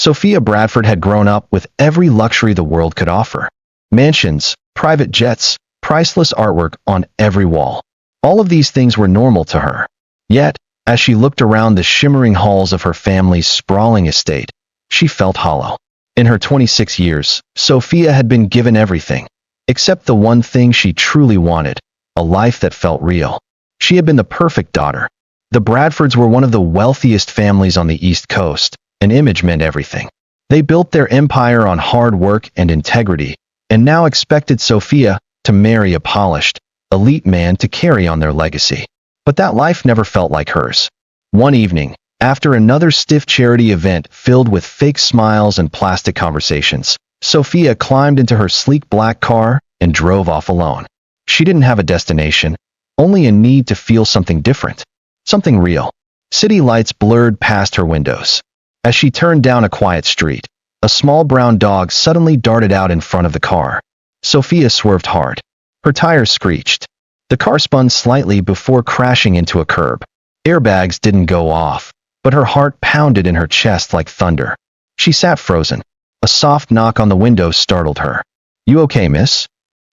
Sophia Bradford had grown up with every luxury the world could offer. Mansions, private jets, priceless artwork on every wall. All of these things were normal to her. Yet, as she looked around the shimmering halls of her family's sprawling estate, she felt hollow. In her 26 years, Sophia had been given everything, except the one thing she truly wanted, a life that felt real. She had been the perfect daughter. The Bradfords were one of the wealthiest families on the East Coast, and image meant everything. They built their empire on hard work and integrity, and now expected Sophia to marry a polished, elite man to carry on their legacy. But that life never felt like hers. One evening, after another stiff charity event filled with fake smiles and plastic conversations, Sophia climbed into her sleek black car and drove off alone. She didn't have a destination, only a need to feel something different, something real. City lights blurred past her windows. As she turned down a quiet street, a small brown dog suddenly darted out in front of the car. Sophia swerved hard. Her tires screeched. The car spun slightly before crashing into a curb. Airbags didn't go off, but her heart pounded in her chest like thunder. She sat frozen. A soft knock on the window startled her. "You okay, miss?"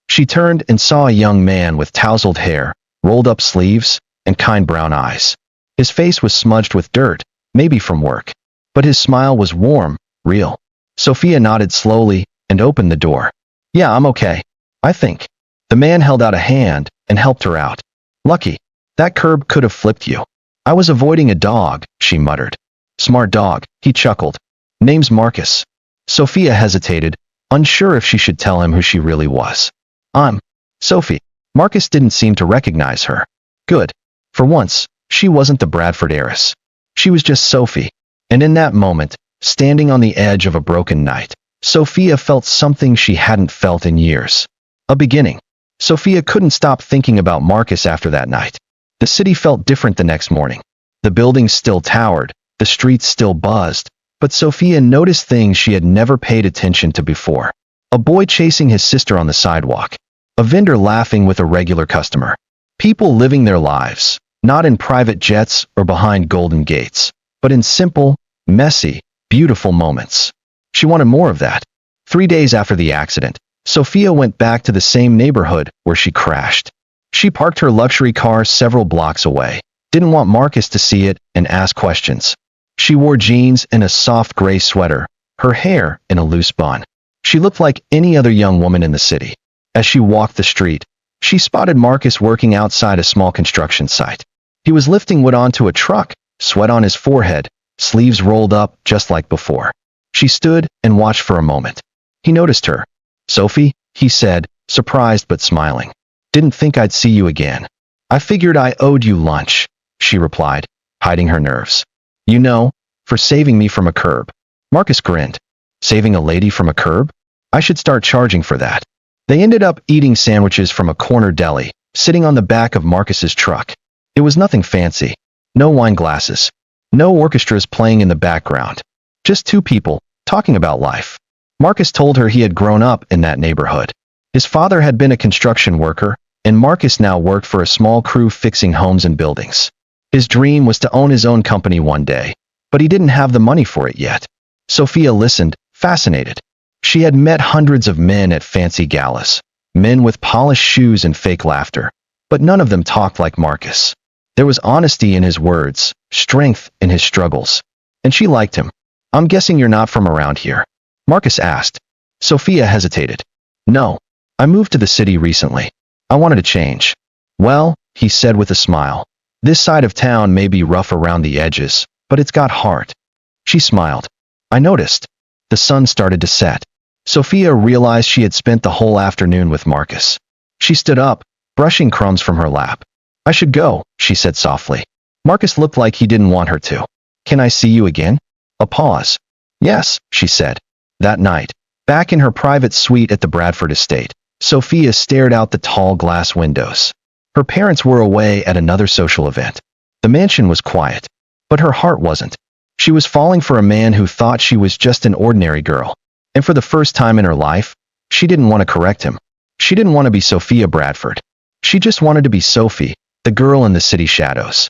She turned and saw a young man with tousled hair, rolled up sleeves, and kind brown eyes. His face was smudged with dirt, maybe from work. But his smile was warm, real. Sophia nodded slowly and opened the door. "Yeah, I'm okay, I think." The man held out a hand and helped her out. "Lucky. That curb could have flipped you." "I was avoiding a dog," she muttered. "Smart dog," he chuckled. "Name's Marcus." Sophia hesitated, unsure if she should tell him who she really was. "I'm Sophie." Marcus didn't seem to recognize her. Good. For once, she wasn't the Bradford heiress. She was just Sophie. And in that moment, standing on the edge of a broken night, Sophia felt something she hadn't felt in years. A beginning. Sophia couldn't stop thinking about Marcus after that night. The city felt different the next morning. The buildings still towered, the streets still buzzed, but Sophia noticed things she had never paid attention to before. A boy chasing his sister on the sidewalk. A vendor laughing with a regular customer. People living their lives, not in private jets or behind golden gates, but in simple, messy, beautiful moments. She wanted more of that. 3 days after the accident, Sophia went back to the same neighborhood where she crashed. She parked her luxury car several blocks away, didn't want Marcus to see it and ask questions. She wore jeans and a soft gray sweater, her hair in a loose bun. She looked like any other young woman in the city. As she walked the street, she spotted Marcus working outside a small construction site. He was lifting wood onto a truck, sweat on his forehead, sleeves rolled up just like before. She stood and watched for a moment. He noticed her. "Sophie," he said, surprised but smiling. "Didn't think I'd see you again." "I figured I owed you lunch," she replied, hiding her nerves. "You know, for saving me from a curb." Marcus grinned. "Saving a lady from a curb? I should start charging for that." They ended up eating sandwiches from a corner deli, sitting on the back of Marcus's truck. It was nothing fancy. No wine glasses. No orchestras playing in the background. Just two people, talking about life. Marcus told her he had grown up in that neighborhood. His father had been a construction worker, and Marcus now worked for a small crew fixing homes and buildings. His dream was to own his own company one day, but he didn't have the money for it yet. Sophia listened, fascinated. She had met hundreds of men at fancy galas, men with polished shoes and fake laughter, but none of them talked like Marcus. There was honesty in his words, strength in his struggles. And she liked him. "I'm guessing you're not from around here?" Marcus asked. Sophia hesitated. "No, I moved to the city recently. I wanted to change." "Well," he said with a smile, "this side of town may be rough around the edges, but it's got heart." She smiled. "I noticed." The sun started to set. Sophia realized she had spent the whole afternoon with Marcus. She stood up, brushing crumbs from her lap. "I should go," she said softly. Marcus looked like he didn't want her to. "Can I see you again?" A pause. "Yes," she said. That night, back in her private suite at the Bradford estate, Sophia stared out the tall glass windows. Her parents were away at another social event. The mansion was quiet, but her heart wasn't. She was falling for a man who thought she was just an ordinary girl. And for the first time in her life, she didn't want to correct him. She didn't want to be Sophia Bradford. She just wanted to be Sophie, the girl in the city shadows.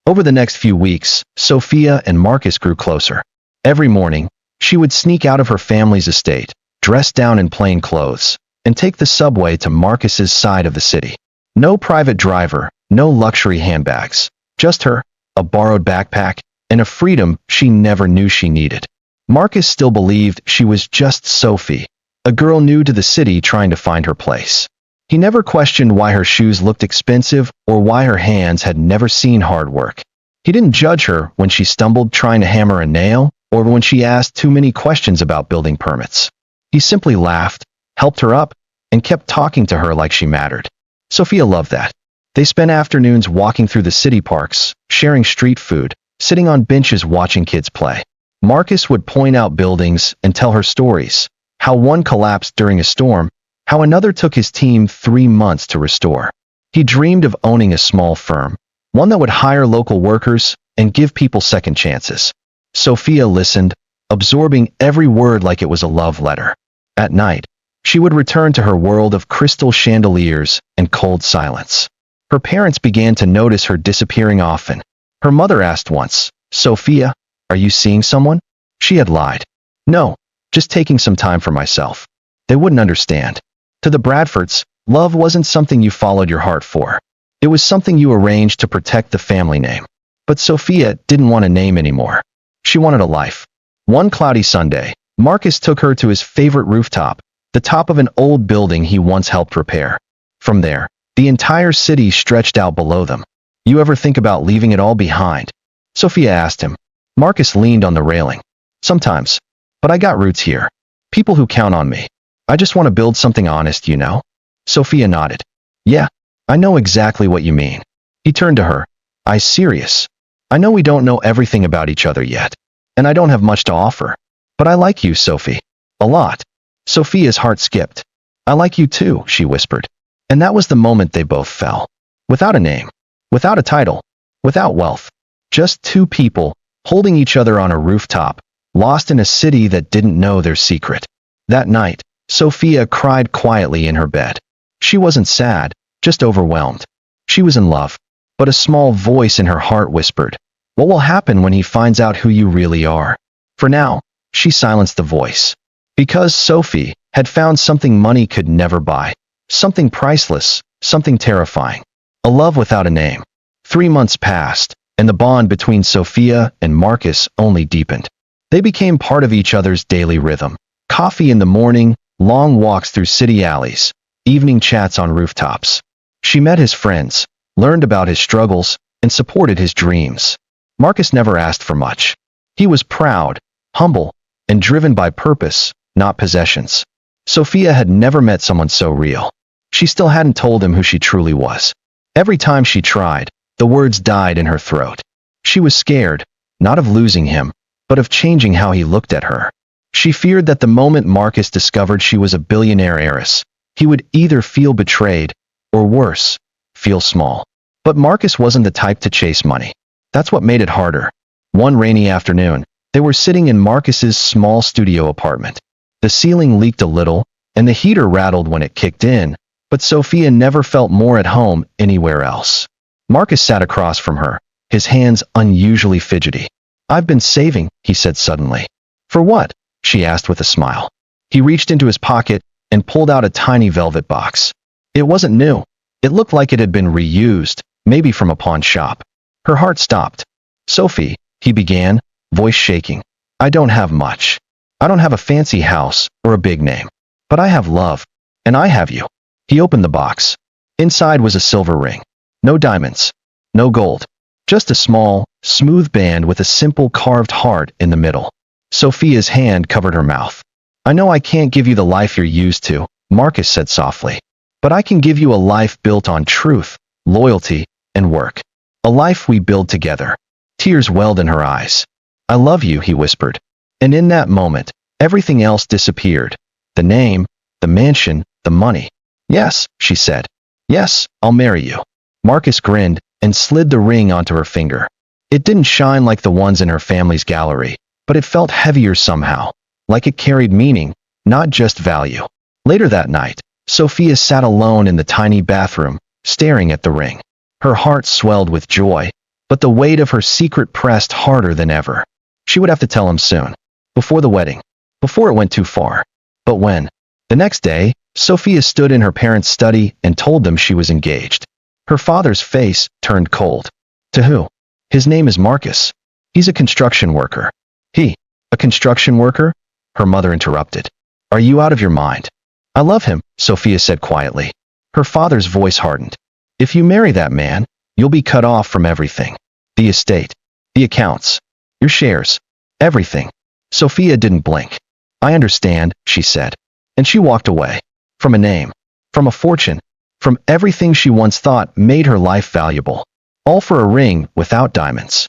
Over the next few weeks, Sophia and Marcus grew closer. Every morning, She would sneak out of her family's estate, dressed down in plain clothes, and take the subway to Marcus's side of the city. No private driver, no luxury handbags, just her, a borrowed backpack, and a freedom she never knew she needed. Marcus still believed she was just Sophie, a girl new to the city trying to find her place. He never questioned why her shoes looked expensive or why her hands had never seen hard work. He didn't judge her when she stumbled trying to hammer a nail or when she asked too many questions about building permits. He simply laughed, helped her up, and kept talking to her like she mattered. Sophia loved that. They spent afternoons walking through the city parks, sharing street food, sitting on benches watching kids play. Marcus would point out buildings and tell her stories, how one collapsed during a storm, how another took his team 3 months to restore. He dreamed of owning a small firm, one that would hire local workers and give people second chances. Sophia listened, absorbing every word like it was a love letter. At night, she would return to her world of crystal chandeliers and cold silence. Her parents began to notice her disappearing often. Her mother asked once, "Sophia, are you seeing someone?" She had lied. "No, just taking some time for myself." They wouldn't understand. To the Bradfords, love wasn't something you followed your heart for. It was something you arranged to protect the family name. But Sophia didn't want a name anymore. She wanted a life. One cloudy Sunday, Marcus took her to his favorite rooftop, the top of an old building he once helped repair. From there, the entire city stretched out below them. "You ever think about leaving it all behind?" Sophia asked him. Marcus leaned on the railing. "Sometimes. But I got roots here. People who count on me. I just want to build something honest, you know?" Sophia nodded. "Yeah, I know exactly what you mean." He turned to her. "I'm serious. I know we don't know everything about each other yet, and I don't have much to offer. But I like you, Sophie. A lot." Sophia's heart skipped. "I like you too," she whispered. And that was the moment they both fell. Without a name, without a title, without wealth. Just two people, holding each other on a rooftop, lost in a city that didn't know their secret. That night, Sophia cried quietly in her bed. She wasn't sad, just overwhelmed. She was in love. But a small voice in her heart whispered, "What will happen when he finds out who you really are?" For now, she silenced the voice. Because Sophie had found something money could never buy. Something priceless, something terrifying. A love without a name. 3 months passed, and the bond between Sophia and Marcus only deepened. They became part of each other's daily rhythm. Coffee in the morning, long walks through city alleys, evening chats on rooftops. She met his friends, learned about his struggles, and supported his dreams. Marcus never asked for much. He was proud, humble, and driven by purpose, not possessions. Sophia had never met someone so real. She still hadn't told him who she truly was. Every time she tried, the words died in her throat. She was scared, not of losing him, but of changing how he looked at her. She feared that the moment Marcus discovered she was a billionaire heiress, he would either feel betrayed, or worse, feel small. But Marcus wasn't the type to chase money. That's what made it harder. One rainy afternoon, they were sitting in Marcus's small studio apartment. The ceiling leaked a little, and the heater rattled when it kicked in, but Sophia never felt more at home anywhere else. Marcus sat across from her, his hands unusually fidgety. "I've been saving," he said suddenly. "For what?" she asked with a smile. He reached into his pocket and pulled out a tiny velvet box. It wasn't new. It looked like it had been reused, maybe from a pawn shop. Her heart stopped. "Sophie," he began, voice shaking. "I don't have much. I don't have a fancy house or a big name. But I have love. And I have you." He opened the box. Inside was a silver ring. No diamonds. No gold. Just a small, smooth band with a simple carved heart in the middle. Sophia's hand covered her mouth. "I know I can't give you the life you're used to," Marcus said softly. "But I can give you a life built on truth, loyalty, and work. A life we build together." Tears welled in her eyes. "I love you," he whispered. And in that moment, everything else disappeared. The name, the mansion, the money. "Yes," she said. "Yes, I'll marry you." Marcus grinned and slid the ring onto her finger. It didn't shine like the ones in her family's gallery, but it felt heavier somehow, like it carried meaning, not just value. Later that night, Sophia sat alone in the tiny bathroom, staring at the ring. Her heart swelled with joy, but the weight of her secret pressed harder than ever. She would have to tell him soon. Before the wedding. Before it went too far. But when? The next day, Sophia stood in her parents' study and told them she was engaged. Her father's face turned cold. To who? His name is Marcus. He's a construction worker. He? A construction worker? Her mother interrupted. Are you out of your mind? I love him, Sophia said quietly. Her father's voice hardened. If you marry that man, you'll be cut off from everything. The estate. The accounts. Your shares. Everything. Sophia didn't blink. I understand, she said. And she walked away. From a name. From a fortune. From everything she once thought made her life valuable. All for a ring without diamonds.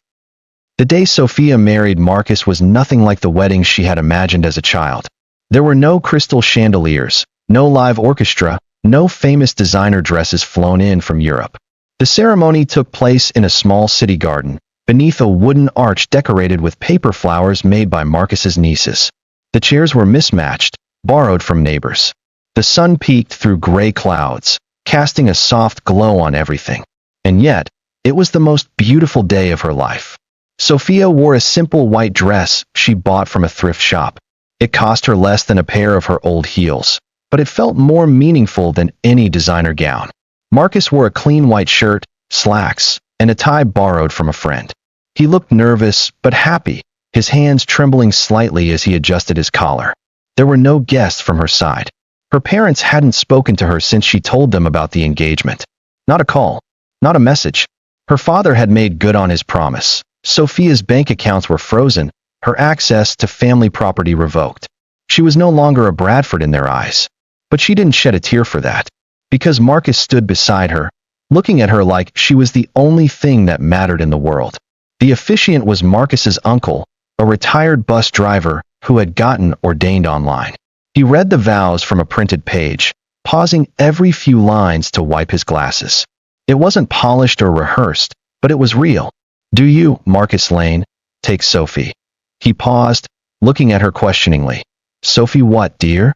The day Sophia married Marcus was nothing like the wedding she had imagined as a child. There were no crystal chandeliers, no live orchestra, no famous designer dresses flown in from Europe. The ceremony took place in a small city garden, beneath a wooden arch decorated with paper flowers made by Marcus's nieces. The chairs were mismatched, borrowed from neighbors. The sun peeked through gray clouds, casting a soft glow on everything. And yet, it was the most beautiful day of her life. Sophia wore a simple white dress she bought from a thrift shop. It cost her less than a pair of her old heels, but it felt more meaningful than any designer gown. Marcus wore a clean white shirt, slacks, and a tie borrowed from a friend. He looked nervous but happy, his hands trembling slightly as he adjusted his collar. There were no guests from her side. Her parents hadn't spoken to her since she told them about the engagement. Not a call, not a message. Her father had made good on his promise. Sophia's bank accounts were frozen, her access to family property revoked. She was no longer a Bradford in their eyes. But she didn't shed a tear for that. Because Marcus stood beside her, looking at her like she was the only thing that mattered in the world. The officiant was Marcus's uncle, a retired bus driver who had gotten ordained online. He read the vows from a printed page, pausing every few lines to wipe his glasses. It wasn't polished or rehearsed, but it was real. Do you, Marcus Lane, take Sophie? He paused, looking at her questioningly. Sophie what, dear?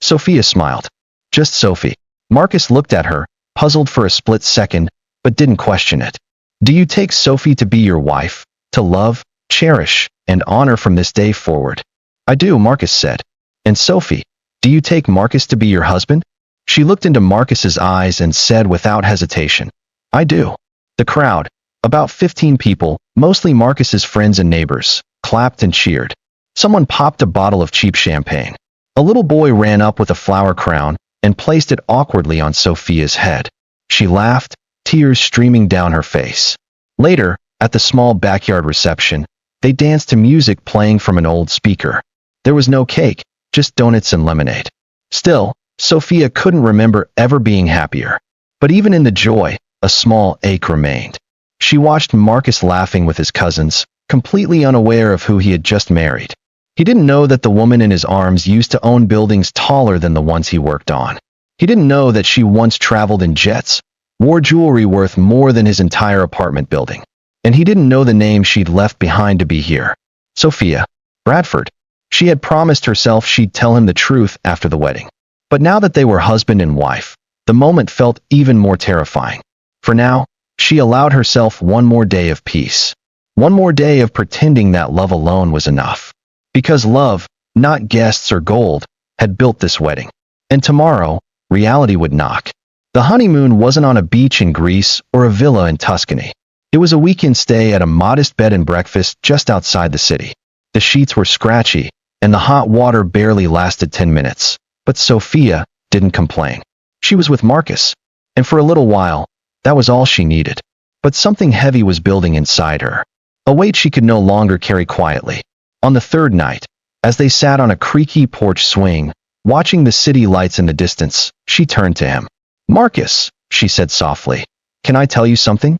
Sophia smiled. Just Sophie. Marcus looked at her, puzzled for a split second, but didn't question it. Do you take Sophie to be your wife, to love, cherish, and honor from this day forward? I do, Marcus said. And Sophie, do you take Marcus to be your husband? She looked into Marcus's eyes and said without hesitation, I do. The crowd, about 15 people, mostly Marcus's friends and neighbors, clapped and cheered. Someone popped a bottle of cheap champagne. A little boy ran up with a flower crown and placed it awkwardly on Sophia's head. She laughed, tears streaming down her face. Later, at the small backyard reception, they danced to music playing from an old speaker. There was no cake, just donuts and lemonade. Still, Sophia couldn't remember ever being happier. But even in the joy, a small ache remained. She watched Marcus laughing with his cousins, completely unaware of who he had just married. He didn't know that the woman in his arms used to own buildings taller than the ones he worked on. He didn't know that she once traveled in jets, wore jewelry worth more than his entire apartment building. And he didn't know the name she'd left behind to be here. Sophia Bradford. She had promised herself she'd tell him the truth after the wedding. But now that they were husband and wife, the moment felt even more terrifying. For now, she allowed herself one more day of peace. One more day of pretending that love alone was enough. Because love, not guests or gold, had built this wedding. And tomorrow, reality would knock. The honeymoon wasn't on a beach in Greece or a villa in Tuscany. It was a weekend stay at a modest bed and breakfast just outside the city. The sheets were scratchy, and the hot water barely lasted 10 minutes. But Sophia didn't complain. She was with Marcus. And for a little while, that was all she needed. But something heavy was building inside her. A weight she could no longer carry quietly. On the third night, as they sat on a creaky porch swing, watching the city lights in the distance, she turned to him. Marcus, she said softly, can I tell you something?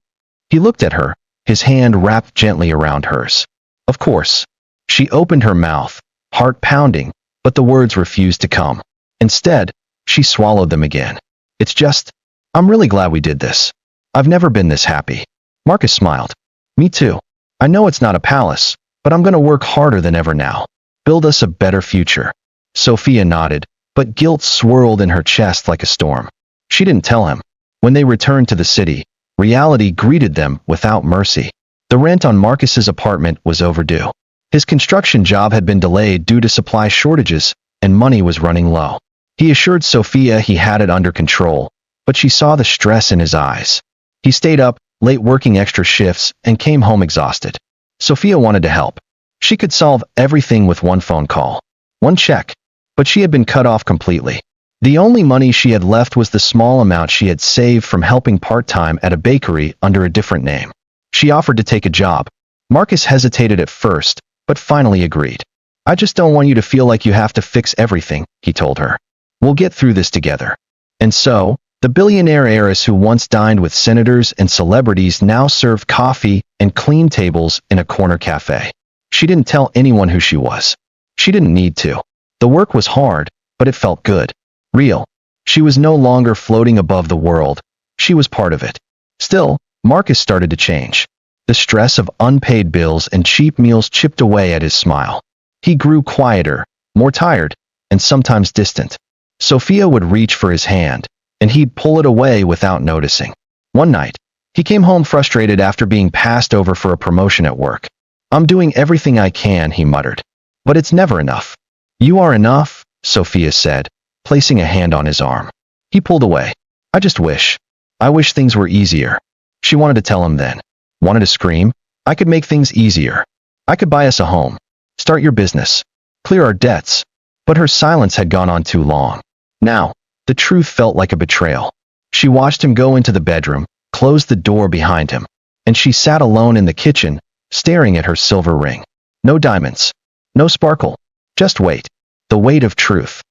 He looked at her, his hand wrapped gently around hers. Of course. She opened her mouth, heart pounding, but the words refused to come. Instead, she swallowed them again. It's just, I'm really glad we did this. I've never been this happy. Marcus smiled. Me too. I know it's not a palace, but I'm going to work harder than ever now. Build us a better future. Sophia nodded, but guilt swirled in her chest like a storm. She didn't tell him. When they returned to the city, reality greeted them without mercy. The rent on Marcus's apartment was overdue. His construction job had been delayed due to supply shortages, and money was running low. He assured Sophia he had it under control, but she saw the stress in his eyes. He stayed up, late working extra shifts, and came home exhausted. Sophia wanted to help. She could solve everything with one phone call, one check, but she had been cut off completely. The only money she had left was the small amount she had saved from helping part-time at a bakery under a different name. She offered to take a job. Marcus hesitated at first, but finally agreed. "I just don't want you to feel like you have to fix everything," he told her. "We'll get through this together." And so, the billionaire heiress who once dined with senators and celebrities now served coffee and cleaned tables in a corner cafe. She didn't tell anyone who she was. She didn't need to. The work was hard, but it felt good. Real. She was no longer floating above the world. She was part of it. Still, Marcus started to change. The stress of unpaid bills and cheap meals chipped away at his smile. He grew quieter, more tired, and sometimes distant. Sophia would reach for his hand, and he'd pull it away without noticing. One night, he came home frustrated after being passed over for a promotion at work. "I'm doing everything I can," he muttered. "But it's never enough." "You are enough," Sophia said, placing a hand on his arm. He pulled away. I wish things were easier." She wanted to tell him then. Wanted to scream. "I could make things easier. I could buy us a home. Start your business. Clear our debts." But her silence had gone on too long. Now, the truth felt like a betrayal. She watched him go into the bedroom, closed the door behind him, and she sat alone in the kitchen, staring at her silver ring. No diamonds. No sparkle. Just weight. The weight of truth.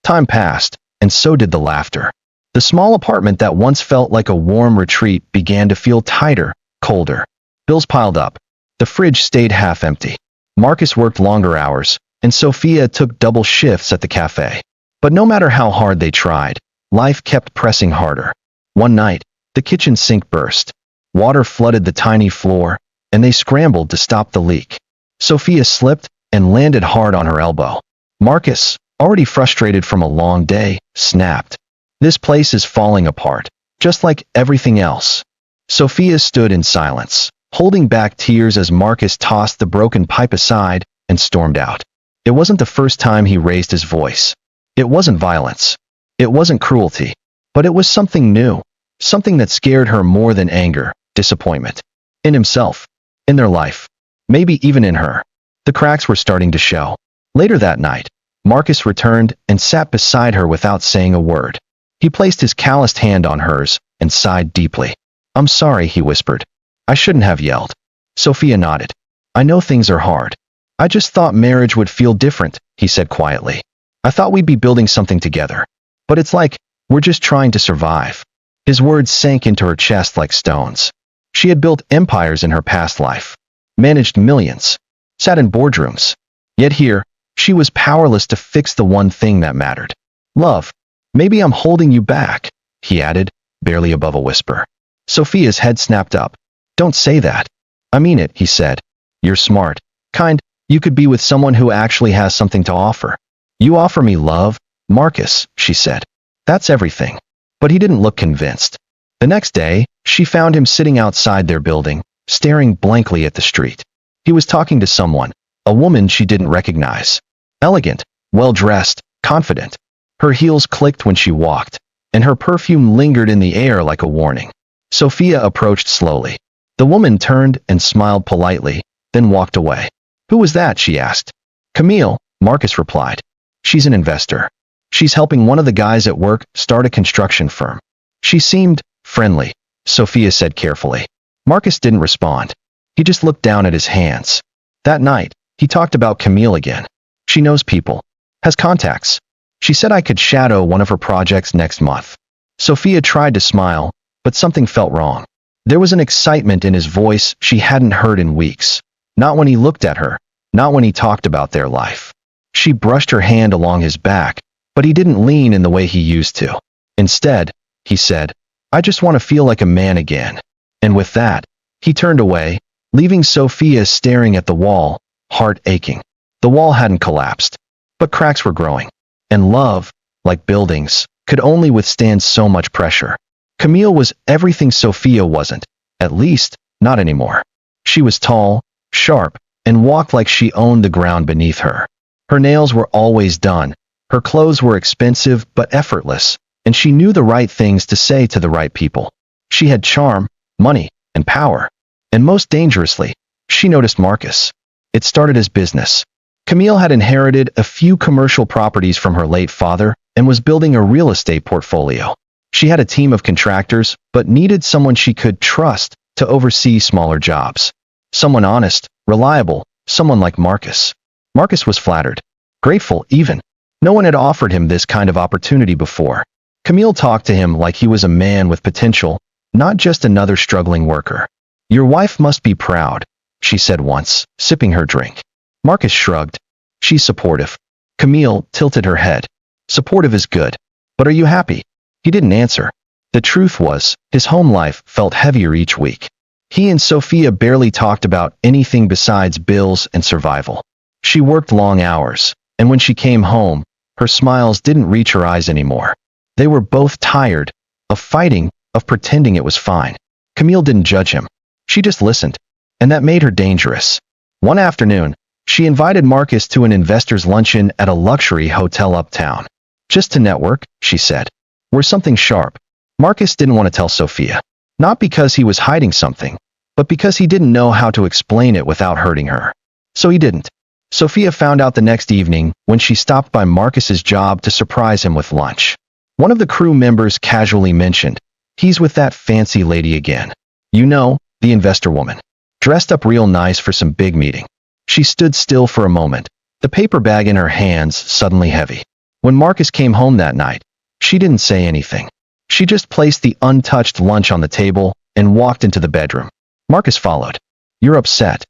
Time passed, and so did the laughter. The small apartment that once felt like a warm retreat began to feel tighter, colder. Bills piled up. The fridge stayed half empty. Marcus worked longer hours, and Sophia took double shifts at the cafe. But no matter how hard they tried, life kept pressing harder. One night, the kitchen sink burst. Water flooded the tiny floor, and they scrambled to stop the leak. Sophia slipped and landed hard on her elbow. Marcus, already frustrated from a long day, snapped. "This place is falling apart, just like everything else." Sophia stood in silence, holding back tears as Marcus tossed the broken pipe aside and stormed out. It wasn't the first time he raised his voice. It wasn't violence. It wasn't cruelty. But it was something new, something that scared her more than anger, disappointment. In himself, in their life, maybe even in her. The cracks were starting to show. Later that night, Marcus returned and sat beside her without saying a word. He placed his calloused hand on hers and sighed deeply. "I'm sorry," he whispered. "I shouldn't have yelled." Sophia nodded. "I know things are hard. I just thought marriage would feel different," he said quietly. "I thought we'd be building something together. But it's like, we're just trying to survive." His words sank into her chest like stones. She had built empires in her past life, managed millions, sat in boardrooms. Yet here, she was powerless to fix the one thing that mattered. "Love, maybe I'm holding you back," he added, barely above a whisper. Sophia's head snapped up. "Don't say that." "I mean it," he said. "You're smart, kind. You could be with someone who actually has something to offer." "You offer me love, Marcus," she said. "That's everything." But he didn't look convinced. The next day, she found him sitting outside their building, staring blankly at the street. He was talking to someone, a woman she didn't recognize. Elegant, well-dressed, confident. Her heels clicked when she walked, and her perfume lingered in the air like a warning. Sophia approached slowly. The woman turned and smiled politely, then walked away. "Who was that?" she asked. "Camille," Marcus replied. "She's an investor. She's helping one of the guys at work start a construction firm." "She seemed friendly," Sophia said carefully. Marcus didn't respond. He just looked down at his hands. That night, he talked about Camille again. "She knows people. Has contacts. She said I could shadow one of her projects next month." Sophia tried to smile, but something felt wrong. There was an excitement in his voice she hadn't heard in weeks. Not when he looked at her, not when he talked about their life. She brushed her hand along his back, but he didn't lean in the way he used to. Instead, he said, "I just want to feel like a man again." And with that, he turned away, leaving Sophia staring at the wall, heart aching. The wall hadn't collapsed, but cracks were growing. And love, like buildings, could only withstand so much pressure. Camille was everything Sophia wasn't, at least, not anymore. She was tall, sharp, and walked like she owned the ground beneath her. Her nails were always done, her clothes were expensive but effortless, and she knew the right things to say to the right people. She had charm, money, and power. And most dangerously, she noticed Marcus. It started as business. Camille had inherited a few commercial properties from her late father and was building a real estate portfolio. She had a team of contractors, but needed someone she could trust to oversee smaller jobs. Someone honest, reliable, someone like Marcus. Marcus was flattered, grateful even. No one had offered him this kind of opportunity before. Camille talked to him like he was a man with potential, not just another struggling worker. "Your wife must be proud," she said once, sipping her drink. Marcus shrugged. "She's supportive." Camille tilted her head. "Supportive is good. But are you happy?" He didn't answer. The truth was, his home life felt heavier each week. He and Sophia barely talked about anything besides bills and survival. She worked long hours, and when she came home, her smiles didn't reach her eyes anymore. They were both tired, of fighting, of pretending it was fine. Camille didn't judge him. She just listened, and that made her dangerous. One afternoon, she invited Marcus to an investor's luncheon at a luxury hotel uptown. "Just to network," she said. "We're something sharp." Marcus didn't want to tell Sophia. Not because he was hiding something, but because he didn't know how to explain it without hurting her. So he didn't. Sophia found out the next evening when she stopped by Marcus's job to surprise him with lunch. One of the crew members casually mentioned, "He's with that fancy lady again. You know, the investor woman. Dressed up real nice for some big meeting." She stood still for a moment, the paper bag in her hands suddenly heavy. When Marcus came home that night, she didn't say anything. She just placed the untouched lunch on the table and walked into the bedroom. Marcus followed. "You're upset.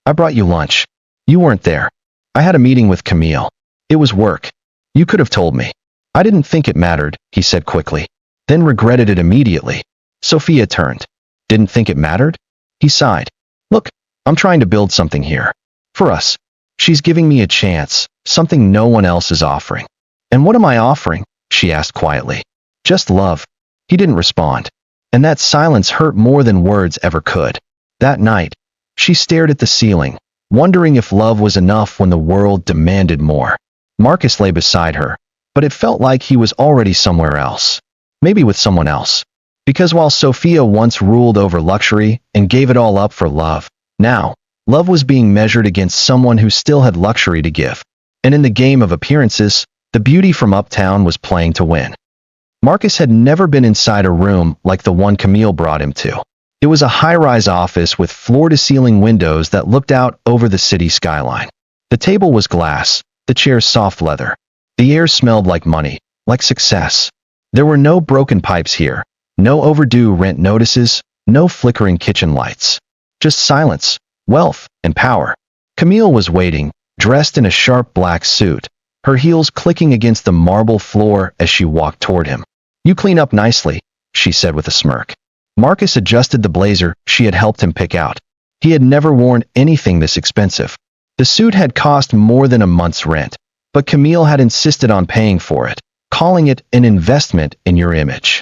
I brought you lunch. You weren't there. I had a meeting with Camille. It was work. You could have told me." "I didn't think it mattered," he said quickly, then regretted it immediately. Sophia turned. "Didn't think it mattered?" He sighed. "Look, I'm trying to build something here. For us. She's giving me a chance, something no one else is offering." "And what am I offering?" she asked quietly. "Just love." He didn't respond. And that silence hurt more than words ever could. That night, she stared at the ceiling, wondering if love was enough when the world demanded more. Marcus lay beside her, but it felt like he was already somewhere else. Maybe with someone else. Because while Sophia once ruled over luxury and gave it all up for love, now, love was being measured against someone who still had luxury to give. And in the game of appearances, the beauty from uptown was playing to win. Marcus had never been inside a room like the one Camille brought him to. It was a high-rise office with floor-to-ceiling windows that looked out over the city skyline. The table was glass, the chairs soft leather. The air smelled like money, like success. There were no broken pipes here, no overdue rent notices, no flickering kitchen lights. Just silence, wealth, and power. Camille was waiting, dressed in a sharp black suit, her heels clicking against the marble floor as she walked toward him. "You clean up nicely," she said with a smirk. Marcus adjusted the blazer she had helped him pick out. He had never worn anything this expensive. The suit had cost more than a month's rent, but Camille had insisted on paying for it, calling it an investment in your image.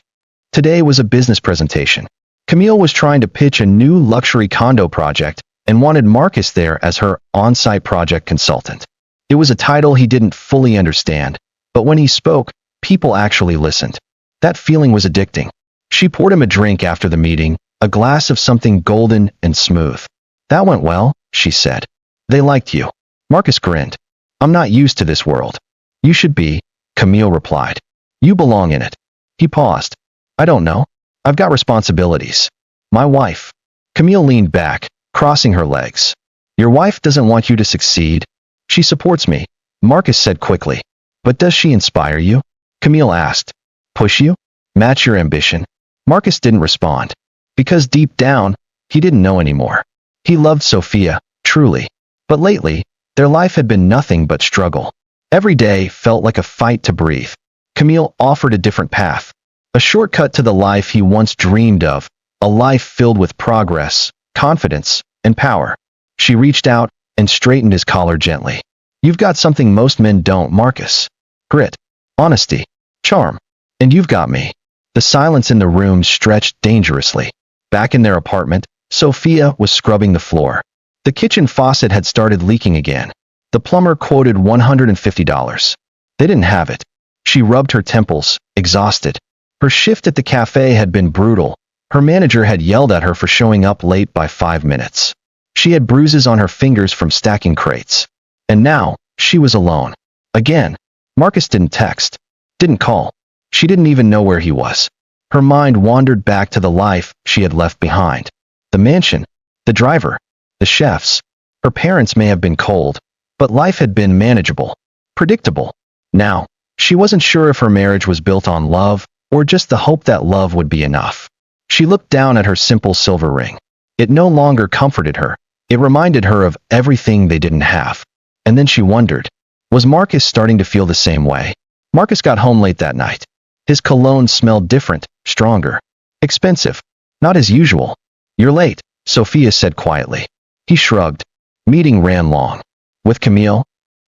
Today was a business presentation. Camille was trying to pitch a new luxury condo project and wanted Marcus there as her on-site project consultant. It was a title he didn't fully understand, but when he spoke, people actually listened. That feeling was addicting. She poured him a drink after the meeting, a glass of something golden and smooth. "That went well," she said. "They liked you." Marcus grinned. "I'm not used to this world." "You should be," Camille replied. "You belong in it." He paused. "I don't know. I've got responsibilities." "My wife." Camille leaned back, crossing her legs. "Your wife doesn't want you to succeed." "She supports me," Marcus said quickly. "But does she inspire you?" Camille asked. "Push you? Match your ambition?" Marcus didn't respond. Because deep down, he didn't know anymore. He loved Sophia, truly. But lately, their life had been nothing but struggle. Every day felt like a fight to breathe. Camille offered a different path. A shortcut to the life he once dreamed of, a life filled with progress, confidence, and power. She reached out and straightened his collar gently. "You've got something most men don't, Marcus. Grit, honesty, charm. And you've got me." The silence in the room stretched dangerously. Back in their apartment, Sophia was scrubbing the floor. The kitchen faucet had started leaking again. The plumber quoted $150. They didn't have it. She rubbed her temples, exhausted. Her shift at the cafe had been brutal. Her manager had yelled at her for showing up late by 5 minutes. She had bruises on her fingers from stacking crates. And now, she was alone. Again. Marcus didn't text. Didn't call. She didn't even know where he was. Her mind wandered back to the life she had left behind. The mansion. The driver. The chefs. Her parents may have been cold, but life had been manageable. Predictable. Now, she wasn't sure if her marriage was built on love, or just the hope that love would be enough. She looked down at her simple silver ring. It no longer comforted her. It reminded her of everything they didn't have. And then she wondered, was Marcus starting to feel the same way? Marcus got home late that night. His cologne smelled different, stronger. Expensive. Not as usual. You're late, Sophia said quietly. He shrugged. Meeting ran long. With Camille?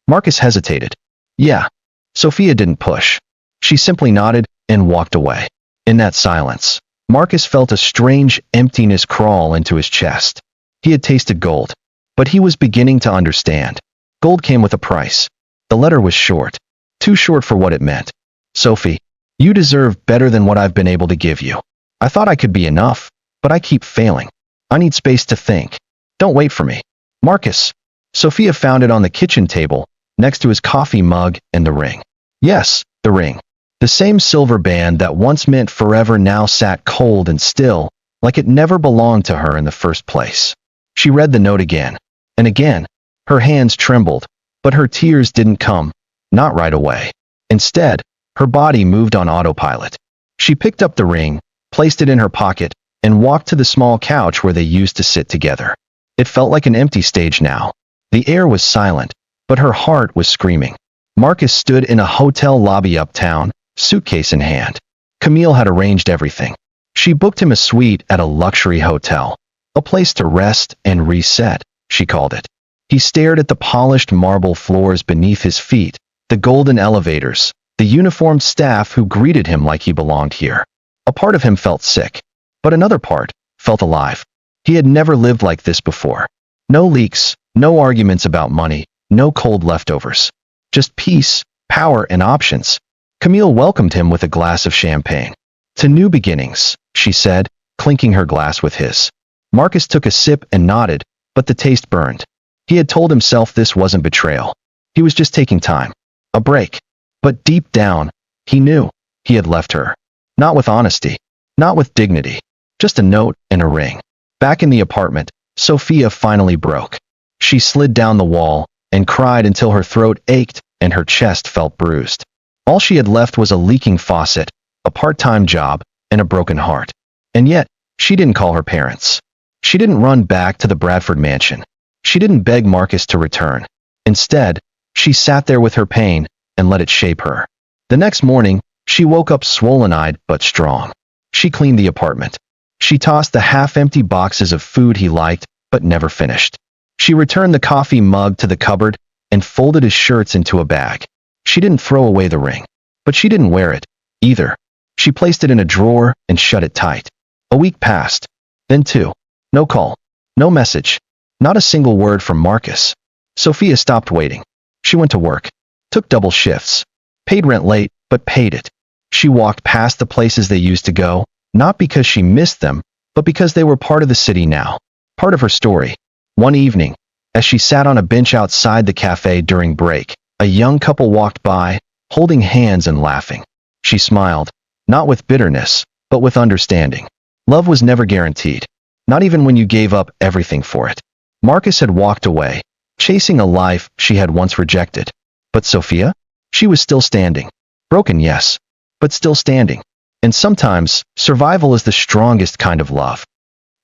Marcus hesitated. Yeah. Sophia didn't push. She simply nodded and walked away. In that silence, Marcus felt a strange emptiness crawl into his chest. He had tasted gold, but he was beginning to understand. Gold came with a price. The letter was short. Too short for what it meant. Sophie, you deserve better than what I've been able to give you. I thought I could be enough, but I keep failing. I need space to think. Don't wait for me. Marcus. Sophia found it on the kitchen table, next to his coffee mug and the ring. Yes, the ring. The same silver band that once meant forever now sat cold and still, like it never belonged to her in the first place. She read the note again. And again. Her hands trembled, but her tears didn't come. Not right away. Instead, her body moved on autopilot. She picked up the ring, placed it in her pocket, and walked to the small couch where they used to sit together. It felt like an empty stage now. The air was silent, but her heart was screaming. Marcus stood in a hotel lobby uptown, suitcase in hand. Camille had arranged everything. She booked him a suite at a luxury hotel. A place to rest and reset, she called it. He stared at the polished marble floors beneath his feet, the golden elevators, the uniformed staff who greeted him like he belonged here. A part of him felt sick, but another part felt alive. He had never lived like this before. No leaks, no arguments about money, no cold leftovers. Just peace, power, and options. Camille welcomed him with a glass of champagne. To new beginnings, she said, clinking her glass with his. Marcus took a sip and nodded, but the taste burned. He had told himself this wasn't betrayal. He was just taking time. A break. But deep down, he knew he had left her. Not with honesty. Not with dignity. Just a note and a ring. Back in the apartment, Sophia finally broke. She slid down the wall and cried until her throat ached and her chest felt bruised. All she had left was a leaking faucet, a part-time job, and a broken heart. And yet, she didn't call her parents. She didn't run back to the Bradford mansion. She didn't beg Marcus to return. Instead, she sat there with her pain and let it shape her. The next morning, she woke up swollen-eyed but strong. She cleaned the apartment. She tossed the half-empty boxes of food he liked but never finished. She returned the coffee mug to the cupboard and folded his shirts into a bag. She didn't throw away the ring, but she didn't wear it, either. She placed it in a drawer and shut it tight. A week passed. Then two. No call. No message. Not a single word from Marcus. Sophia stopped waiting. She went to work. Took double shifts. Paid rent late, but paid it. She walked past the places they used to go, not because she missed them, but because they were part of the city now. Part of her story. One evening, as she sat on a bench outside the cafe during break, a young couple walked by, holding hands and laughing. She smiled, not with bitterness, but with understanding. Love was never guaranteed, not even when you gave up everything for it. Marcus had walked away, chasing a life she had once rejected. But Sophia? She was still standing. Broken, yes, but still standing. And sometimes, survival is the strongest kind of love.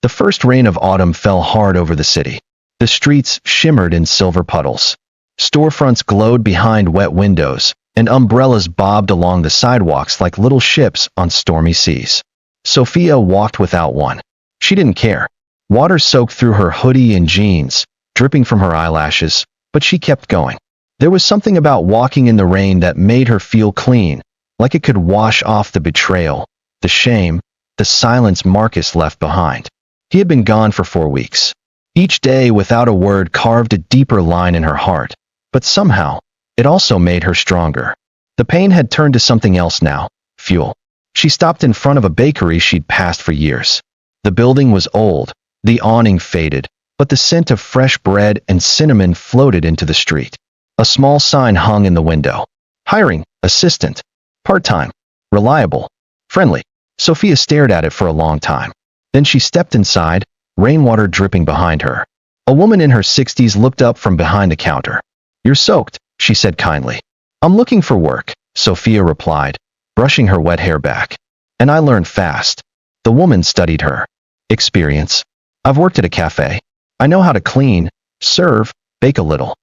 The first rain of autumn fell hard over the city. The streets shimmered in silver puddles. Storefronts glowed behind wet windows, and umbrellas bobbed along the sidewalks like little ships on stormy seas. Sophia walked without one. She didn't care. Water soaked through her hoodie and jeans, dripping from her eyelashes, but she kept going. There was something about walking in the rain that made her feel clean, like it could wash off the betrayal, the shame, the silence Marcus left behind. He had been gone for 4 weeks. Each day, without a word, carved a deeper line in her heart, but somehow, it also made her stronger. The pain had turned to something else now, fuel. She stopped in front of a bakery she'd passed for years. The building was old, the awning faded, but the scent of fresh bread and cinnamon floated into the street. A small sign hung in the window. Hiring, assistant, part-time, reliable, friendly. Sophia stared at it for a long time. Then she stepped inside, rainwater dripping behind her. A woman in her 60s looked up from behind the counter. "You're soaked," she said kindly. "I'm looking for work," Sophia replied, brushing her wet hair back. "And I learned fast." The woman studied her. "Experience? I've worked at a cafe. I know how to clean, serve, bake a little."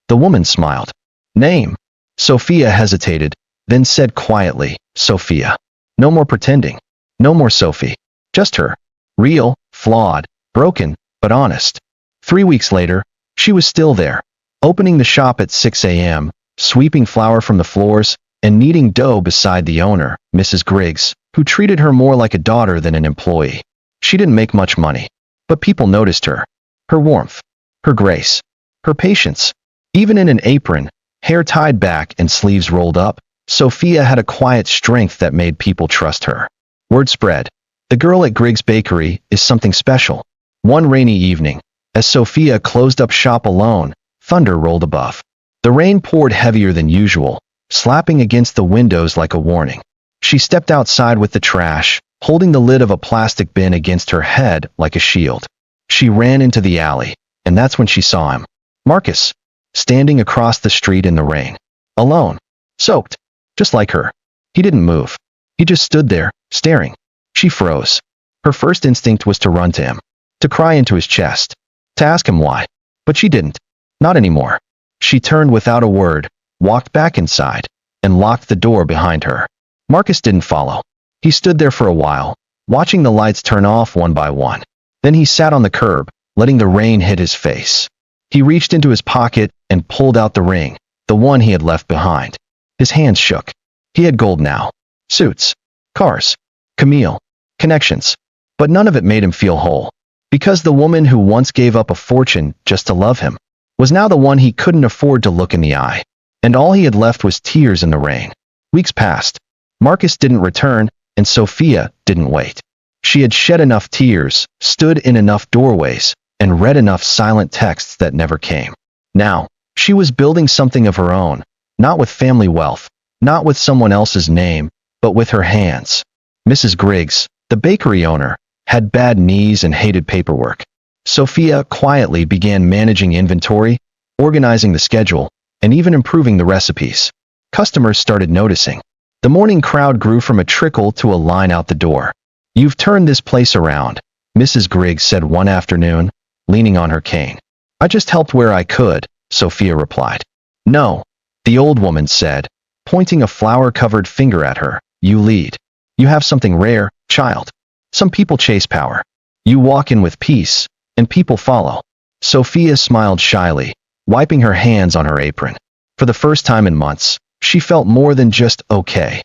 The woman smiled. "Name?" Sophia hesitated, then said quietly, "Sophia." No more pretending. No more Sophie. Just her. Real, flawed, broken, but honest. 3 weeks later, she was still there, opening the shop at 6 a.m., sweeping flour from the floors, and kneading dough beside the owner, Mrs. Griggs, who treated her more like a daughter than an employee. She didn't make much money, but people noticed her. Her warmth, her grace, her patience. Even in an apron, hair tied back and sleeves rolled up, Sophia had a quiet strength that made people trust her. Word spread. The girl at Griggs' Bakery is something special. One rainy evening, as Sophia closed up shop alone, thunder rolled above. The rain poured heavier than usual, slapping against the windows like a warning. She stepped outside with the trash, holding the lid of a plastic bin against her head like a shield. She ran into the alley, and that's when she saw him. Marcus, standing across the street in the rain. Alone. Soaked. Just like her. He didn't move. He just stood there, staring. She froze. Her first instinct was to run to him, to cry into his chest, to ask him why. But she didn't. Not anymore. She turned without a word, walked back inside, and locked the door behind her. Marcus didn't follow. He stood there for a while, watching the lights turn off one by one. Then he sat on the curb, letting the rain hit his face. He reached into his pocket and pulled out the ring, the one he had left behind. His hands shook. He had gold now. Suits. Cars. Camille. Connections. But none of it made him feel whole. Because the woman who once gave up a fortune just to love him was now the one he couldn't afford to look in the eye. And all he had left was tears in the rain. Weeks passed. Marcus didn't return, and Sophia didn't wait. She had shed enough tears, stood in enough doorways, and read enough silent texts that never came. Now, she was building something of her own, not with family wealth, not with someone else's name, but with her hands. Mrs. Griggs, the bakery owner, had bad knees and hated paperwork. Sophia quietly began managing inventory, organizing the schedule, and even improving the recipes. Customers started noticing. The morning crowd grew from a trickle to a line out the door. "You've turned this place around," Mrs. Griggs said one afternoon, leaning on her cane. "I just helped where I could," Sophia replied. "No," the old woman said, pointing a flour-covered finger at her. "You lead. You have something rare, child. Some people chase power. You walk in with peace, and people follow." Sophia smiled shyly, wiping her hands on her apron. For the first time in months, she felt more than just okay.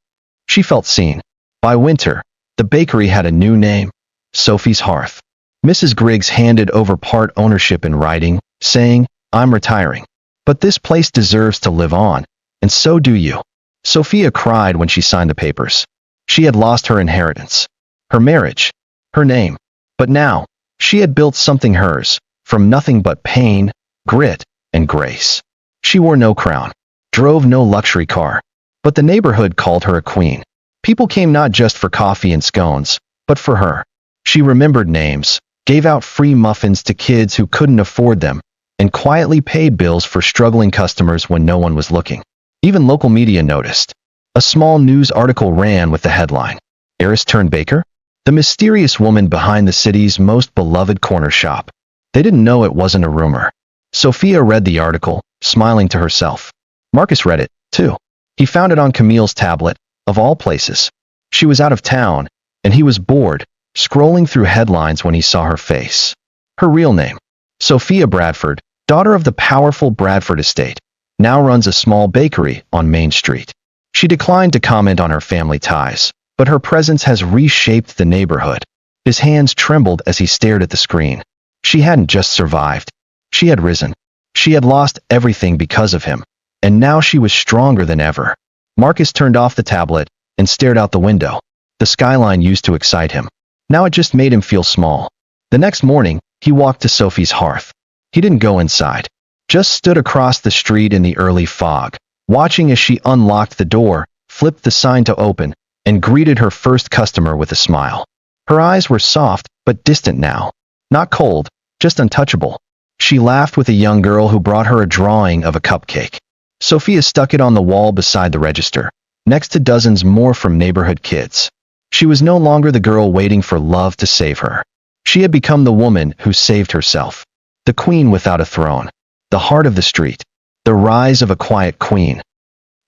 She felt seen. By winter, the bakery had a new name, Sophie's Hearth. Mrs. Griggs handed over part ownership in writing, saying, "I'm retiring. But this place deserves to live on, and so do you." Sophia cried when she signed the papers. She had lost her inheritance, her marriage, her name. But now, she had built something hers, from nothing but pain, grit, and grace. She wore no crown, drove no luxury car, but the neighborhood called her a queen. People came not just for coffee and scones, but for her. She remembered names, gave out free muffins to kids who couldn't afford them, and quietly paid bills for struggling customers when no one was looking. Even local media noticed. A small news article ran with the headline, "Heiress turned baker? The mysterious woman behind the city's most beloved corner shop." They didn't know it wasn't a rumor. Sophia read the article, smiling to herself. Marcus read it, too. He found it on Camille's tablet, of all places. She was out of town, and he was bored, scrolling through headlines when he saw her face. Her real name, Sophia Bradford, daughter of the powerful Bradford estate, now runs a small bakery on Main Street. She declined to comment on her family ties, but her presence has reshaped the neighborhood. His hands trembled as he stared at the screen. She hadn't just survived. She had risen. She had lost everything because of him. And now she was stronger than ever. Marcus turned off the tablet and stared out the window. The skyline used to excite him. Now it just made him feel small. The next morning, he walked to Sophie's hearth. He didn't go inside. Just stood across the street in the early fog, watching as she unlocked the door, flipped the sign to open, and greeted her first customer with a smile. Her eyes were soft but distant now. Not cold, just untouchable. She laughed with a young girl who brought her a drawing of a cupcake. Sophia stuck it on the wall beside the register, next to dozens more from neighborhood kids. She was no longer the girl waiting for love to save her. She had become the woman who saved herself. The queen without a throne. The heart of the street. The rise of a quiet queen.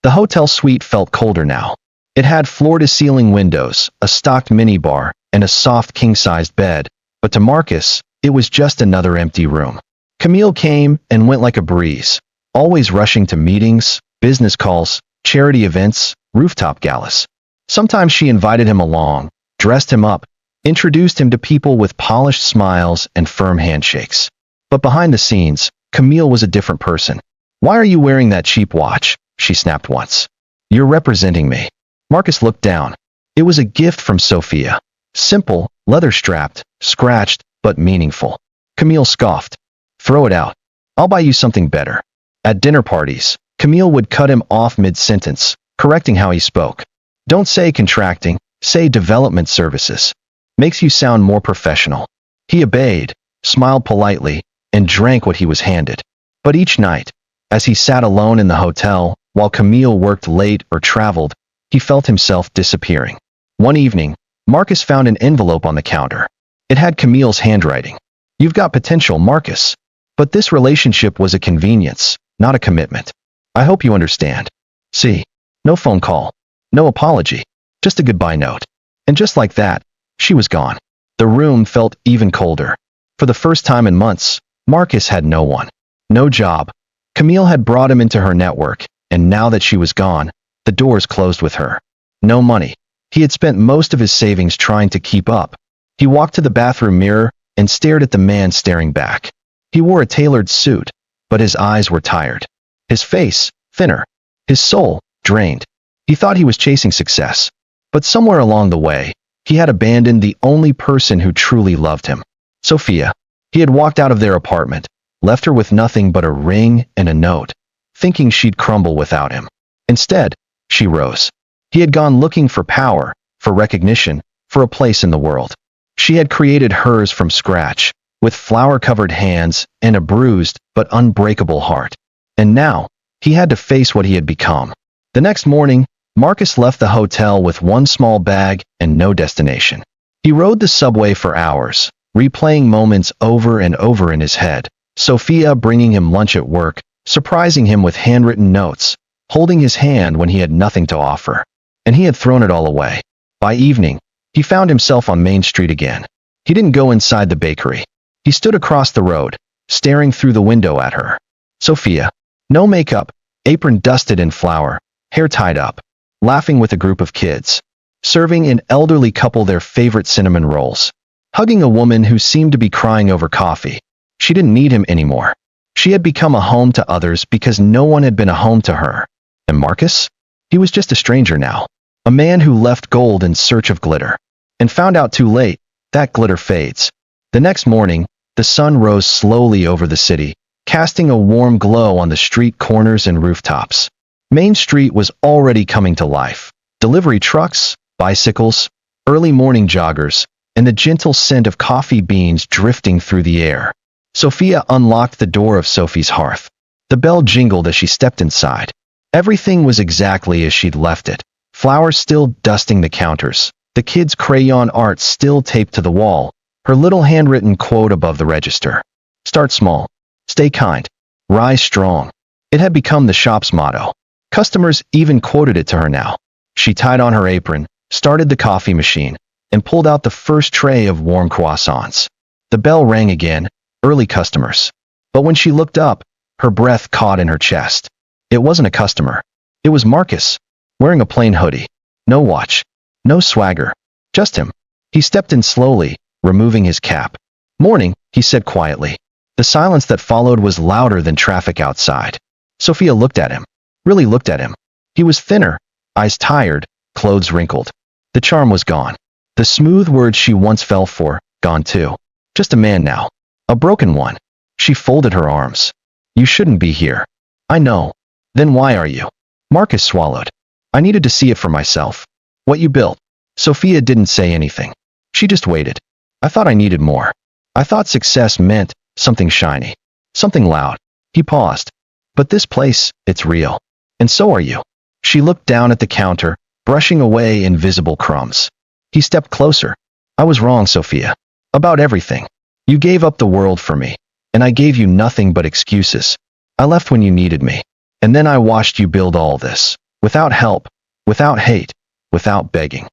The hotel suite felt colder now. It had floor-to-ceiling windows, a stocked minibar, and a soft king-sized bed, but to Marcus, it was just another empty room. Camille came and went like a breeze, always rushing to meetings, business calls, charity events, rooftop galas. Sometimes she invited him along, dressed him up, introduced him to people with polished smiles and firm handshakes. But behind the scenes, Camille was a different person. "Why are you wearing that cheap watch?" she snapped once. "You're representing me." Marcus looked down. It was a gift from Sophia. Simple, leather-strapped, scratched, but meaningful. Camille scoffed. "Throw it out. I'll buy you something better." At dinner parties, Camille would cut him off mid-sentence, correcting how he spoke. "Don't say contracting, say development services. Makes you sound more professional." He obeyed, smiled politely, and drank what he was handed. But each night, as he sat alone in the hotel, while Camille worked late or traveled, he felt himself disappearing. One evening, Marcus found an envelope on the counter. It had Camille's handwriting. "You've got potential, Marcus. But this relationship was a convenience, not a commitment. I hope you understand." See, no phone call, no apology, just a goodbye note. And just like that, she was gone. The room felt even colder. For the first time in months, Marcus had no one. No job. Camille had brought him into her network, and now that she was gone, the doors closed with her. No money. He had spent most of his savings trying to keep up. He walked to the bathroom mirror and stared at the man staring back. He wore a tailored suit, but his eyes were tired. His face, thinner. His soul, drained. He thought he was chasing success. But somewhere along the way, he had abandoned the only person who truly loved him. Sophia. He had walked out of their apartment, left her with nothing but a ring and a note, thinking she'd crumble without him. Instead, she rose. He had gone looking for power, for recognition, for a place in the world. She had created hers from scratch, with flower-covered hands and a bruised but unbreakable heart. And now, he had to face what he had become. The next morning, Marcus left the hotel with one small bag and no destination. He rode the subway for hours, replaying moments over and over in his head. Sophia bringing him lunch at work, surprising him with handwritten notes, holding his hand when he had nothing to offer. And he had thrown it all away. By evening, he found himself on Main Street again. He didn't go inside the bakery. He stood across the road, staring through the window at her. Sophia. No makeup, apron dusted in flour, hair tied up, laughing with a group of kids, serving an elderly couple their favorite cinnamon rolls, hugging a woman who seemed to be crying over coffee. She didn't need him anymore. She had become a home to others because no one had been a home to her. And Marcus? He was just a stranger now. A man who left gold in search of glitter. And found out too late, that glitter fades. The next morning, the sun rose slowly over the city, casting a warm glow on the street corners and rooftops. Main Street was already coming to life. Delivery trucks, bicycles, early morning joggers, and the gentle scent of coffee beans drifting through the air. Sophia unlocked the door of Sophie's hearth. The bell jingled as she stepped inside. Everything was exactly as she'd left it. Flowers still dusting the counters, the kids' crayon art still taped to the wall, her little handwritten quote above the register. Start small. Stay kind. Rise strong. It had become the shop's motto. Customers even quoted it to her now. She tied on her apron, started the coffee machine, and pulled out the first tray of warm croissants. The bell rang again, early customers. But when she looked up, her breath caught in her chest. It wasn't a customer. It was Marcus, wearing a plain hoodie. No watch. No swagger. Just him. He stepped in slowly, removing his cap. "Morning," he said quietly. The silence that followed was louder than traffic outside. Sophia looked at him. Really looked at him. He was thinner, eyes tired, clothes wrinkled. The charm was gone. The smooth words she once fell for, gone too. Just a man now. A broken one. She folded her arms. You shouldn't be here. I know. Then why are you? Marcus swallowed. I needed to see it for myself. What you built. Sophia didn't say anything. She just waited. I thought I needed more. I thought success meant something shiny. Something loud. He paused. But this place, it's real. And so are you. She looked down at the counter, brushing away invisible crumbs. He stepped closer. I was wrong, Sophia. About everything. You gave up the world for me. And I gave you nothing but excuses. I left when you needed me. And then I watched you build all this. Without help. Without hate. Without begging.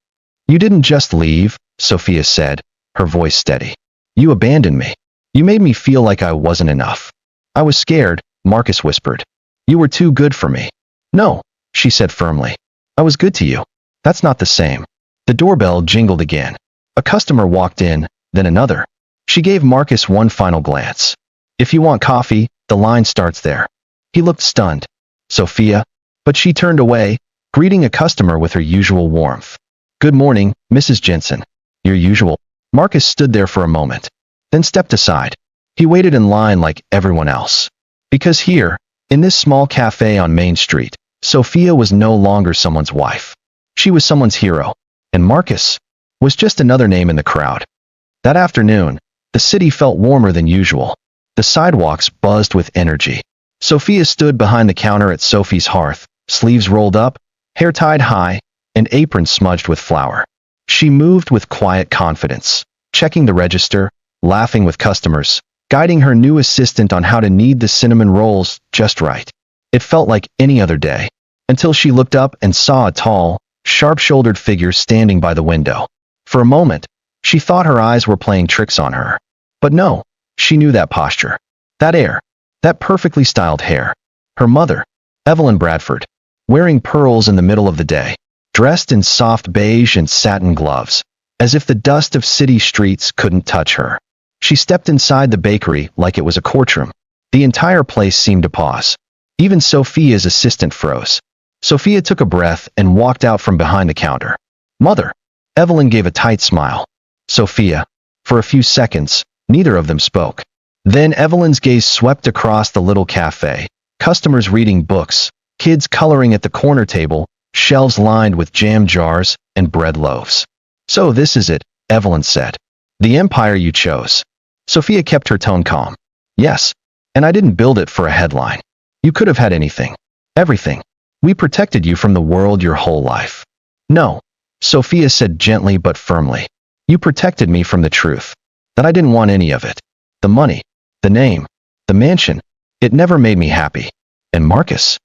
You didn't just leave, Sophia said, her voice steady. You abandoned me. You made me feel like I wasn't enough. I was scared, Marcus whispered. You were too good for me. No, she said firmly. I was good to you. That's not the same. The doorbell jingled again. A customer walked in, then another. She gave Marcus one final glance. If you want coffee, the line starts there. He looked stunned. Sophia, but she turned away, greeting a customer with her usual warmth. Good morning, Mrs. Jensen. Your usual. Marcus stood there for a moment, then stepped aside. He waited in line like everyone else. Because here, in this small cafe on Main Street, Sophia was no longer someone's wife. She was someone's hero, and Marcus was just another name in the crowd. That afternoon, the city felt warmer than usual. The sidewalks buzzed with energy. Sophia stood behind the counter at Sophie's hearth, sleeves rolled up, hair tied high, and apron smudged with flour. She moved with quiet confidence, checking the register, laughing with customers, guiding her new assistant on how to knead the cinnamon rolls just right. It felt like any other day, until she looked up and saw a tall, sharp-shouldered figure standing by the window. For a moment, she thought her eyes were playing tricks on her. But no, she knew that posture, that air, that perfectly styled hair. Her mother, Evelyn Bradford, wearing pearls in the middle of the day, dressed in soft beige and satin gloves, as if the dust of city streets couldn't touch her. She stepped inside the bakery like it was a courtroom. The entire place seemed to pause. Even Sophia's assistant froze. Sophia took a breath and walked out from behind the counter. Mother. Evelyn gave a tight smile. Sophia. For a few seconds, neither of them spoke. Then Evelyn's gaze swept across the little cafe, customers reading books, kids coloring at the corner table, shelves lined with jam jars and bread loaves. So this is it, Evelyn said. The empire you chose. Sophia kept her tone calm. Yes. And I didn't build it for a headline. You could have had anything. Everything. We protected you from the world your whole life. No. Sophia said gently but firmly. You protected me from the truth. That I didn't want any of it. The money. The name. The mansion. It never made me happy. And Marcus?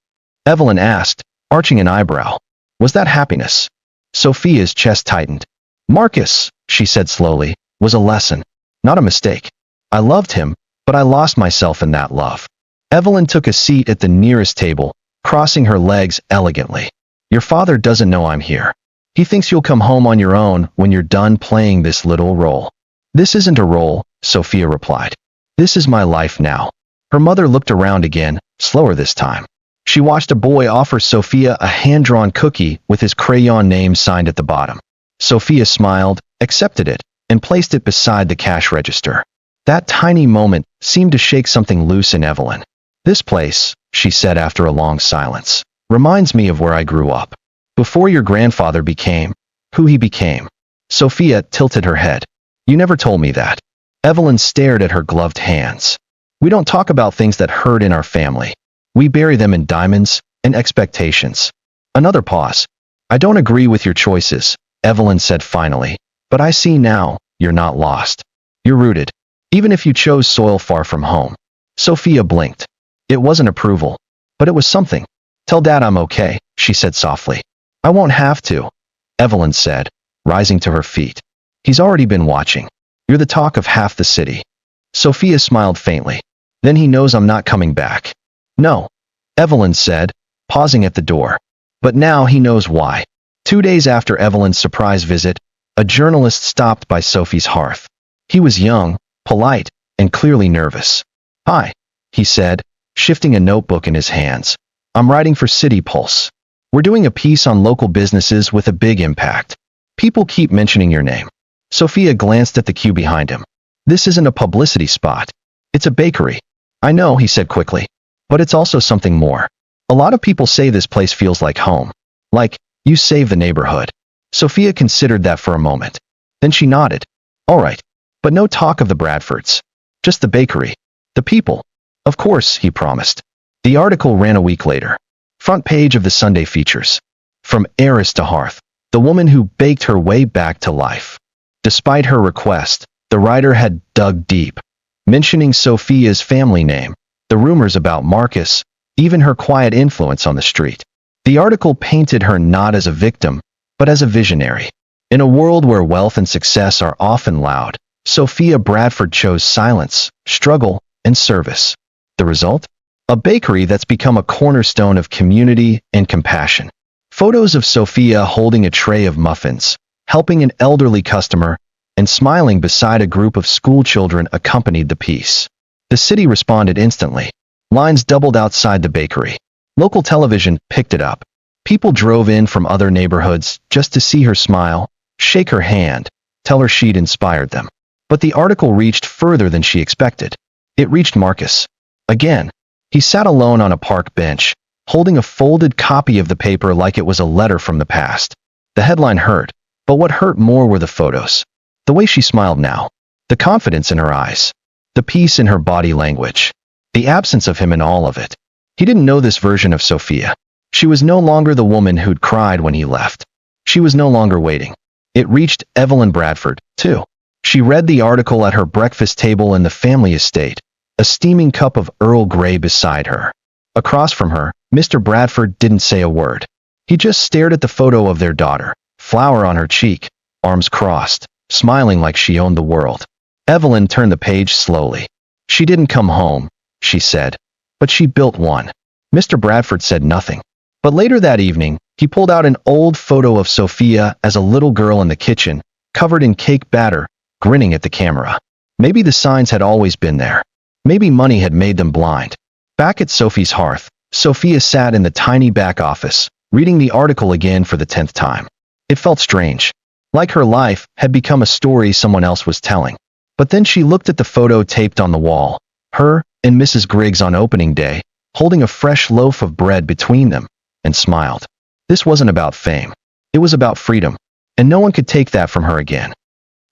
Evelyn asked, arching an eyebrow. Was that happiness? Sophia's chest tightened. Marcus, she said slowly, was a lesson. Not a mistake. I loved him, but I lost myself in that love. Evelyn took a seat at the nearest table, crossing her legs elegantly. Your father doesn't know I'm here. He thinks you'll come home on your own when you're done playing this little role. This isn't a role, Sophia replied. This is my life now. Her mother looked around again, slower this time. She watched a boy offer Sophia a hand-drawn cookie with his crayon name signed at the bottom. Sophia smiled, accepted it, and placed it beside the cash register. That tiny moment seemed to shake something loose in Evelyn. This place, she said after a long silence, reminds me of where I grew up. Before your grandfather became who he became. Sophia tilted her head. You never told me that. Evelyn stared at her gloved hands. We don't talk about things that hurt in our family. We bury them in diamonds and expectations. Another pause. I don't agree with your choices, Evelyn said finally, but I see now, you're not lost. You're rooted. Even if you chose soil far from home. Sophia blinked. It wasn't approval, but it was something. Tell Dad I'm okay, she said softly. I won't have to, Evelyn said, rising to her feet. He's already been watching. You're the talk of half the city. Sophia smiled faintly. Then he knows I'm not coming back. No, Evelyn said, pausing at the door. But now he knows why. 2 days after Evelyn's surprise visit, a journalist stopped by Sophie's hearth. He was young, polite, and clearly nervous. "Hi," he said, shifting a notebook in his hands. "I'm writing for City Pulse. We're doing a piece on local businesses with a big impact. People keep mentioning your name." Sophia glanced at the queue behind him. "This isn't a publicity spot. It's a bakery." "I know," he said quickly. "But it's also something more. A lot of people say this place feels like home. Like, you save the neighborhood." Sophia considered that for a moment. Then she nodded. "All right. But no talk of the Bradfords. Just the bakery. The people." "Of course," he promised. The article ran a week later. Front page of the Sunday features. From heiress to hearth, the woman who baked her way back to life. Despite her request, the writer had dug deep, mentioning Sophia's family name, the rumors about Marcus, even her quiet influence on the street. The article painted her not as a victim, but as a visionary. In a world where wealth and success are often loud, Sophia Bradford chose silence, struggle, and service. The result? A bakery that's become a cornerstone of community and compassion. Photos of Sophia holding a tray of muffins, helping an elderly customer, and smiling beside a group of schoolchildren accompanied the piece. The city responded instantly. Lines doubled outside the bakery. Local television picked it up. People drove in from other neighborhoods just to see her smile, shake her hand, tell her she'd inspired them. But the article reached further than she expected. It reached Marcus. Again, he sat alone on a park bench, holding a folded copy of the paper like it was a letter from the past. The headline hurt, but what hurt more were the photos. The way she smiled now, the confidence in her eyes, the peace in her body language, the absence of him in all of it. He didn't know this version of Sophia. She was no longer the woman who'd cried when he left. She was no longer waiting. It reached Evelyn Bradford, too. She read the article at her breakfast table in the family estate, a steaming cup of Earl Grey beside her. Across from her, Mr. Bradford didn't say a word. He just stared at the photo of their daughter, flower on her cheek, arms crossed, smiling like she owned the world. Evelyn turned the page slowly. "She didn't come home," she said, "but she built one." Mr. Bradford said nothing. But later that evening, he pulled out an old photo of Sophia as a little girl in the kitchen, covered in cake batter, grinning at the camera. Maybe the signs had always been there. Maybe money had made them blind. Back at Sophie's hearth, Sophia sat in the tiny back office, reading the article again for the 10th time. It felt strange, like her life had become a story someone else was telling. But then she looked at the photo taped on the wall, her and Mrs. Griggs on opening day, holding a fresh loaf of bread between them, and smiled. This wasn't about fame. It was about freedom, and no one could take that from her again.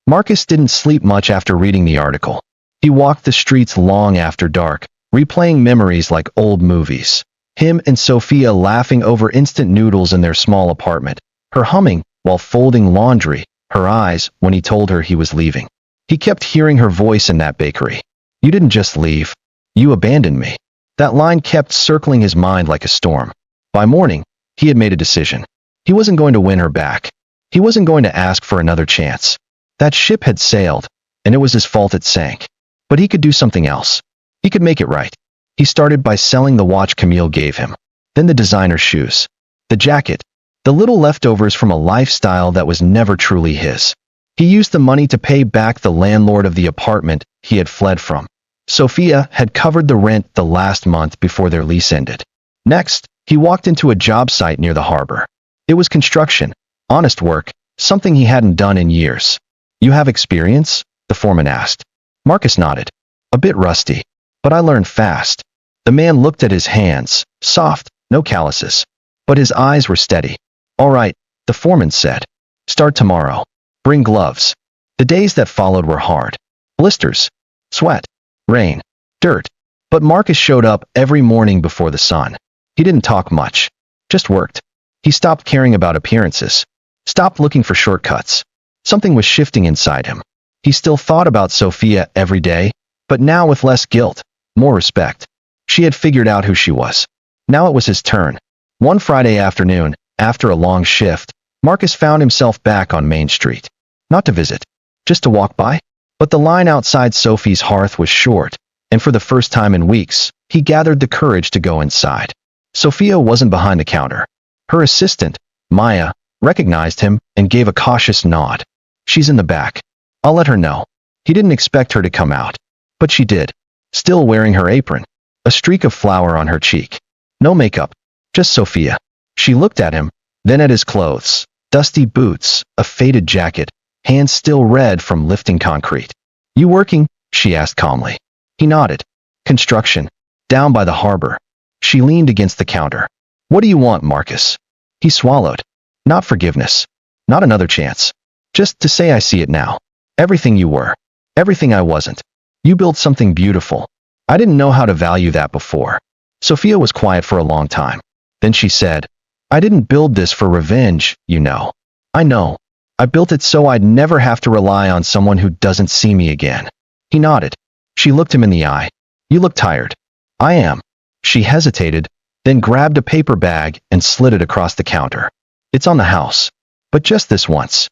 Marcus didn't sleep much after reading the article. He walked the streets long after dark, replaying memories like old movies. Him and Sophia laughing over instant noodles in their small apartment, her humming while folding laundry, her eyes when he told her he was leaving. He kept hearing her voice in that bakery. "You didn't just leave. You abandoned me." That line kept circling his mind like a storm. By morning, he had made a decision. He wasn't going to win her back. He wasn't going to ask for another chance. That ship had sailed, and it was his fault it sank. But he could do something else. He could make it right. He started by selling the watch Camille gave him, then the designer shoes, the jacket, the little leftovers from a lifestyle that was never truly his. He used the money to pay back the landlord of the apartment he had fled from. Sophia had covered the rent the last month before their lease ended. Next, he walked into a job site near the harbor. It was construction, honest work, something he hadn't done in years. "You have experience?" the foreman asked. Marcus nodded. "A bit rusty, but I learned fast." The man looked at his hands, soft, no calluses. But his eyes were steady. "All right," the foreman said. "Start tomorrow. Bring gloves." The days that followed were hard. Blisters, sweat, rain, dirt. But Marcus showed up every morning before the sun. He didn't talk much, just worked. He stopped caring about appearances, stopped looking for shortcuts. Something was shifting inside him. He still thought about Sophia every day, but now with less guilt, more respect. She had figured out who she was. Now it was his turn. One Friday afternoon, after a long shift, Marcus found himself back on Main Street. Not to visit, just to walk by. But the line outside Sophie's hearth was short, and for the first time in weeks, he gathered the courage to go inside. Sophia wasn't behind the counter. Her assistant, Maya, recognized him and gave a cautious nod. "She's in the back. I'll let her know." He didn't expect her to come out, But she did, still wearing her apron, a streak of flour on her cheek. No makeup, just Sophia. She looked at him, then at his clothes, dusty boots, a faded jacket, hands still red from lifting concrete. You working? She asked calmly. He nodded. Construction, down by the harbor. She leaned against the counter. What do you want, Marcus? He swallowed. Not forgiveness. Not another chance. Just to say I see it now. Everything you were. Everything I wasn't. You built something beautiful. I didn't know how to value that before. Sophia was quiet for a long time. Then she said, I didn't build this for revenge, you know. I know. I built it so I'd never have to rely on someone who doesn't see me again. He nodded. She looked him in the eye. You look tired. I am. She hesitated, then grabbed a paper bag and slid it across the counter. It's on the house. But just this once.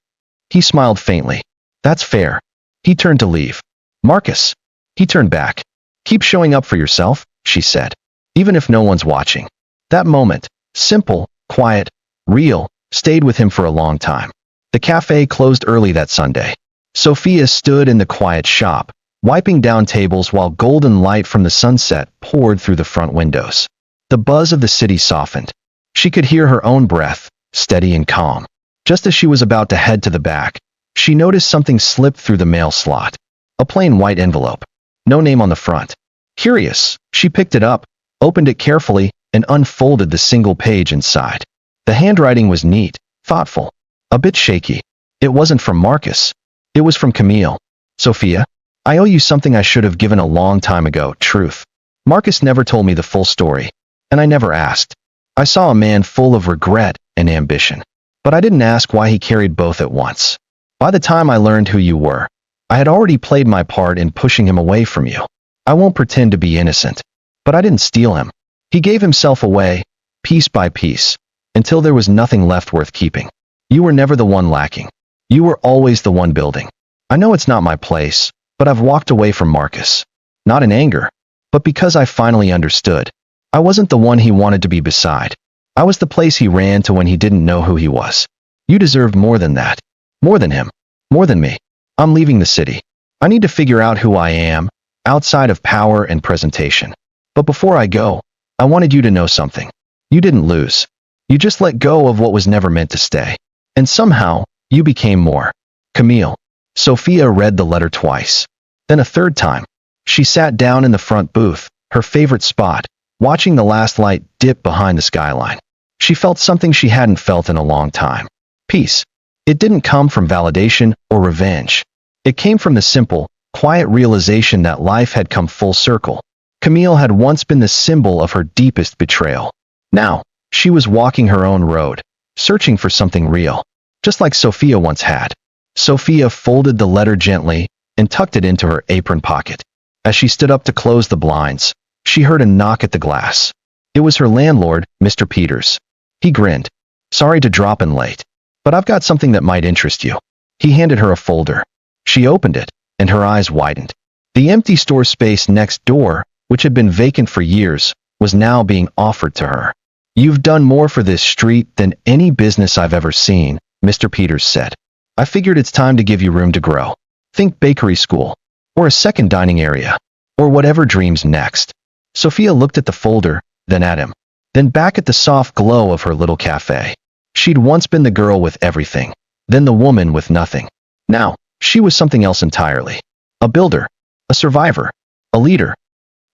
He smiled faintly. That's fair. He turned to leave. Marcus. He turned back. Keep showing up for yourself, she said. Even if no one's watching. That moment, simple, quiet, real, stayed with him for a long time. The cafe closed early that Sunday. Sophia stood in the quiet shop, wiping down tables while golden light from the sunset poured through the front windows. The buzz of the city softened. She could hear her own breath, steady and calm. Just as she was about to head to the back, she noticed something slip through the mail slot. A plain white envelope. No name on the front. Curious, she picked it up, opened it carefully, and unfolded the single page inside. The handwriting was neat, thoughtful, a bit shaky. It wasn't from Marcus. It was from Camille. Sophia, I owe you something I should have given a long time ago, truth. Marcus never told me the full story, and I never asked. I saw a man full of regret and ambition, but I didn't ask why he carried both at once. By the time I learned who you were, I had already played my part in pushing him away from you. I won't pretend to be innocent, but I didn't steal him. He gave himself away, piece by piece, until there was nothing left worth keeping. You were never the one lacking. You were always the one building. I know it's not my place, but I've walked away from Marcus. Not in anger, but because I finally understood. I wasn't the one he wanted to be beside. I was the place he ran to when he didn't know who he was. You deserved more than that. More than him. More than me. I'm leaving the city. I need to figure out who I am, outside of power and presentation. But before I go, I wanted you to know something. You didn't lose. You just let go of what was never meant to stay. And somehow, you became more. Camille. Sophia read the letter twice. Then a third time. She sat down in the front booth, her favorite spot, watching the last light dip behind the skyline. She felt something she hadn't felt in a long time. Peace. It didn't come from validation or revenge. It came from the simple, quiet realization that life had come full circle. Camille had once been the symbol of her deepest betrayal. Now, she was walking her own road, searching for something real, just like Sophia once had. Sophia folded the letter gently and tucked it into her apron pocket. As she stood up to close the blinds, she heard a knock at the glass. It was her landlord, Mr. Peters. He grinned. Sorry to drop in late, but I've got something that might interest you. He handed her a folder. She opened it, and her eyes widened. The empty store space next door, which had been vacant for years, was now being offered to her. You've done more for this street than any business I've ever seen, Mr. Peters said. I figured it's time to give you room to grow. Think bakery school, or a second dining area, or whatever dreams next. Sophia looked at the folder, then at him, then back at the soft glow of her little cafe. She'd once been the girl with everything, then the woman with nothing. Now, she was something else entirely. A builder, a survivor, a leader.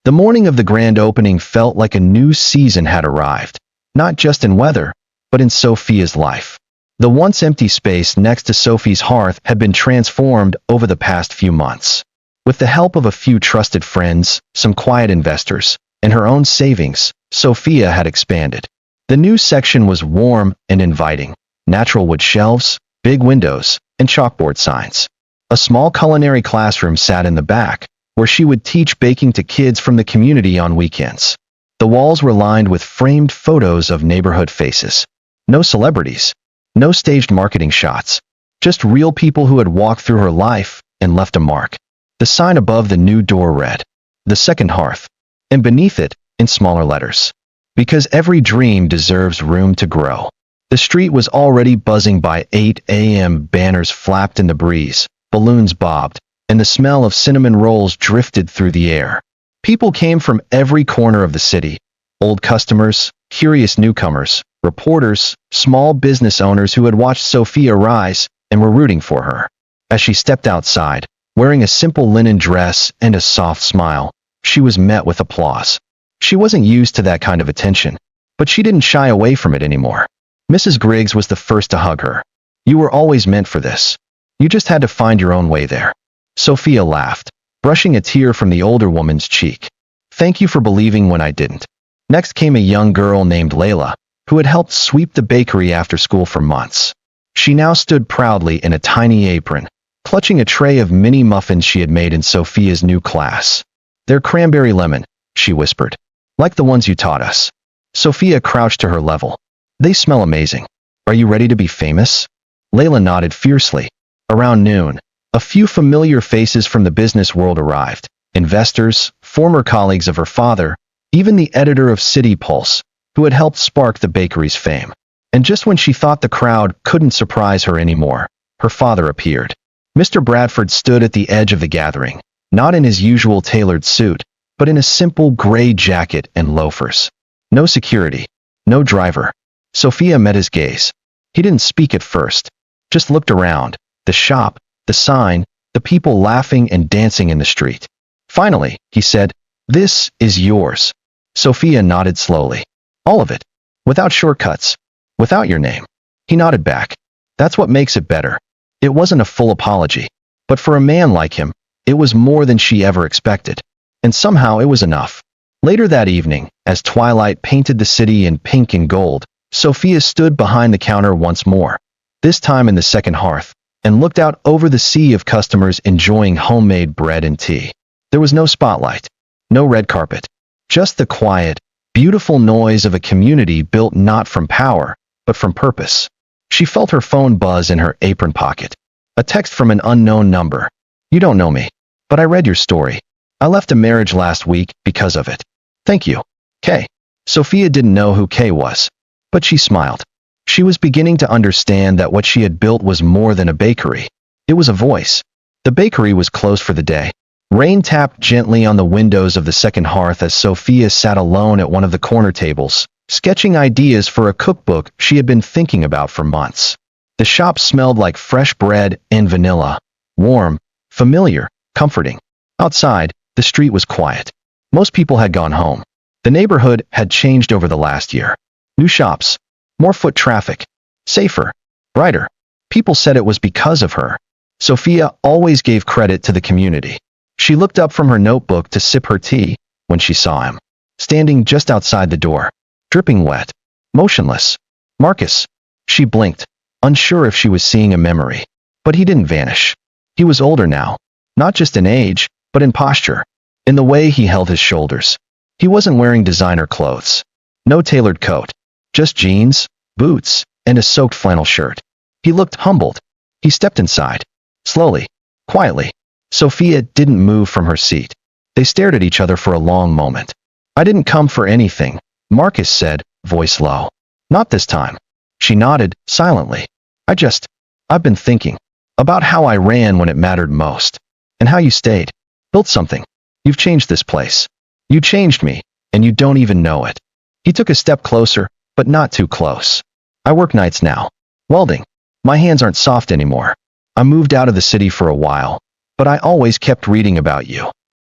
The morning of the grand opening felt like a new season had arrived, not just in weather, but in Sophia's life. The once empty space next to Sophie's hearth had been transformed over the past few months. With the help of a few trusted friends, some quiet investors, and her own savings, Sophia had expanded. The new section was warm and inviting, natural wood shelves, big windows, and chalkboard signs. A small culinary classroom sat in the back, where she would teach baking to kids from the community on weekends. The walls were lined with framed photos of neighborhood faces. No celebrities. No staged marketing shots. Just real people who had walked through her life and left a mark. The sign above the new door read, "The Second Hearth," and beneath it, in smaller letters, "Because every dream deserves room to grow." The street was already buzzing by 8 a.m. Banners flapped in the breeze, balloons bobbed, and the smell of cinnamon rolls drifted through the air. People came from every corner of the city. Old customers, curious newcomers, reporters, small business owners who had watched Sophia rise and were rooting for her. As she stepped outside, wearing a simple linen dress and a soft smile, she was met with applause. She wasn't used to that kind of attention, but she didn't shy away from it anymore. Mrs. Griggs was the first to hug her. "You were always meant for this. You just had to find your own way there." Sophia laughed, brushing a tear from the older woman's cheek. "Thank you for believing when I didn't." Next came a young girl named Layla, who had helped sweep the bakery after school for months. She now stood proudly in a tiny apron, clutching a tray of mini muffins she had made in Sophia's new class. "They're cranberry lemon," she whispered. "Like the ones you taught us." Sophia crouched to her level. "They smell amazing. Are you ready to be famous?" Layla nodded fiercely. Around noon, a few familiar faces from the business world arrived. Investors, former colleagues of her father, even the editor of City Pulse, who had helped spark the bakery's fame. And just when she thought the crowd couldn't surprise her anymore, her father appeared. Mr. Bradford stood at the edge of the gathering, not in his usual tailored suit, but in a simple gray jacket and loafers. No security, no driver. Sophia met his gaze. He didn't speak at first, just looked around, the shop, the sign, the people laughing and dancing in the street. Finally, he said, "This is yours." Sophia nodded slowly. "All of it. Without shortcuts. Without your name." He nodded back. "That's what makes it better." It wasn't a full apology, but for a man like him, it was more than she ever expected. And somehow it was enough. Later that evening, as twilight painted the city in pink and gold, Sophia stood behind the counter once more, this time in the second hearth, and looked out over the sea of customers enjoying homemade bread and tea. There was no spotlight, no red carpet, just the quiet, beautiful noise of a community built not from power, but from purpose. She felt her phone buzz in her apron pocket. A text from an unknown number. "You don't know me, but I read your story. I left a marriage last week because of it. Thank you. Kay." Sophia didn't know who Kay was, but she smiled. She was beginning to understand that what she had built was more than a bakery. It was a voice. The bakery was closed for the day. Rain tapped gently on the windows of the second hearth as Sophia sat alone at one of the corner tables, sketching ideas for a cookbook she had been thinking about for months. The shop smelled like fresh bread and vanilla, warm, familiar, comforting. Outside, the street was quiet. Most people had gone home. The neighborhood had changed over the last year. New shops, more foot traffic, safer, brighter. People said it was because of her. Sophia always gave credit to the community. She looked up from her notebook to sip her tea when she saw him, standing just outside the door, dripping wet, motionless. "Marcus." She blinked, unsure if she was seeing a memory. But he didn't vanish. He was older now, not just in age, but in posture, in the way he held his shoulders. He wasn't wearing designer clothes. No tailored coat, just jeans, boots, and a soaked flannel shirt. He looked humbled. He stepped inside, slowly, quietly. Sophia didn't move from her seat. They stared at each other for a long moment. "I didn't come for anything," Marcus said, voice low. "Not this time." She nodded, silently. I've been thinking about how I ran when it mattered most, and how you stayed, built something. You've changed this place. You changed me, and you don't even know it." He took a step closer, but not too close. "I work nights now. Welding. My hands aren't soft anymore. I moved out of the city for a while, but I always kept reading about you."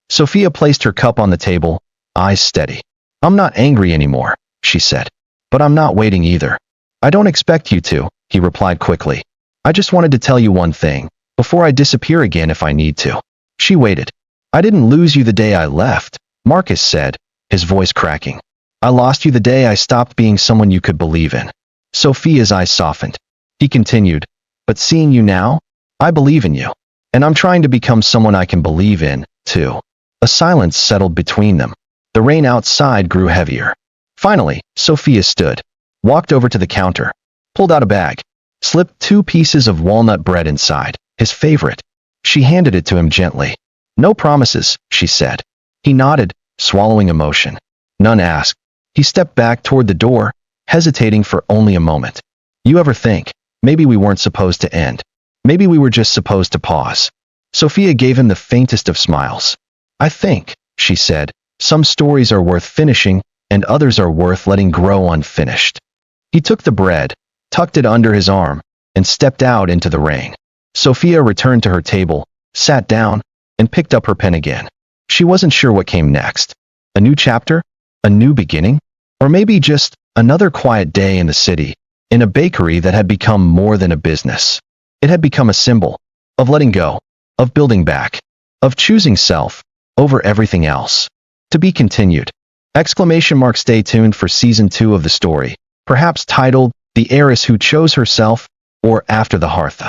Sophia placed her cup on the table, eyes steady. "I'm not angry anymore," she said. "But I'm not waiting either." "I don't expect you to," he replied quickly. "I just wanted to tell you one thing, before I disappear again if I need to." She waited. "I didn't lose you the day I left," Marcus said, his voice cracking. "I lost you the day I stopped being someone you could believe in." Sophia's eyes softened. He continued, "But seeing you now, I believe in you. And I'm trying to become someone I can believe in, too." A silence settled between them. The rain outside grew heavier. Finally, Sophia stood, walked over to the counter, pulled out a bag, slipped 2 pieces of walnut bread inside, his favorite. She handed it to him gently. "No promises," she said. He nodded, swallowing emotion. None asked. He stepped back toward the door, hesitating for only a moment. "You ever think, maybe we weren't supposed to end? Maybe we were just supposed to pause?" Sophia gave him the faintest of smiles. I think, she said, some stories are worth finishing, and others are worth letting grow unfinished. He took the bread, tucked it under his arm, and stepped out into the rain. Sophia returned to her table, sat down, and picked up her pen again. She wasn't sure what came next. A new chapter? A new beginning? Or maybe just another quiet day in the city, in a bakery that had become more than a business. It had become a symbol of letting go, of building back, of choosing self over everything else. To be continued. Stay tuned for season 2 of the story, perhaps titled The Heiress Who Chose Herself, or After the Hearth.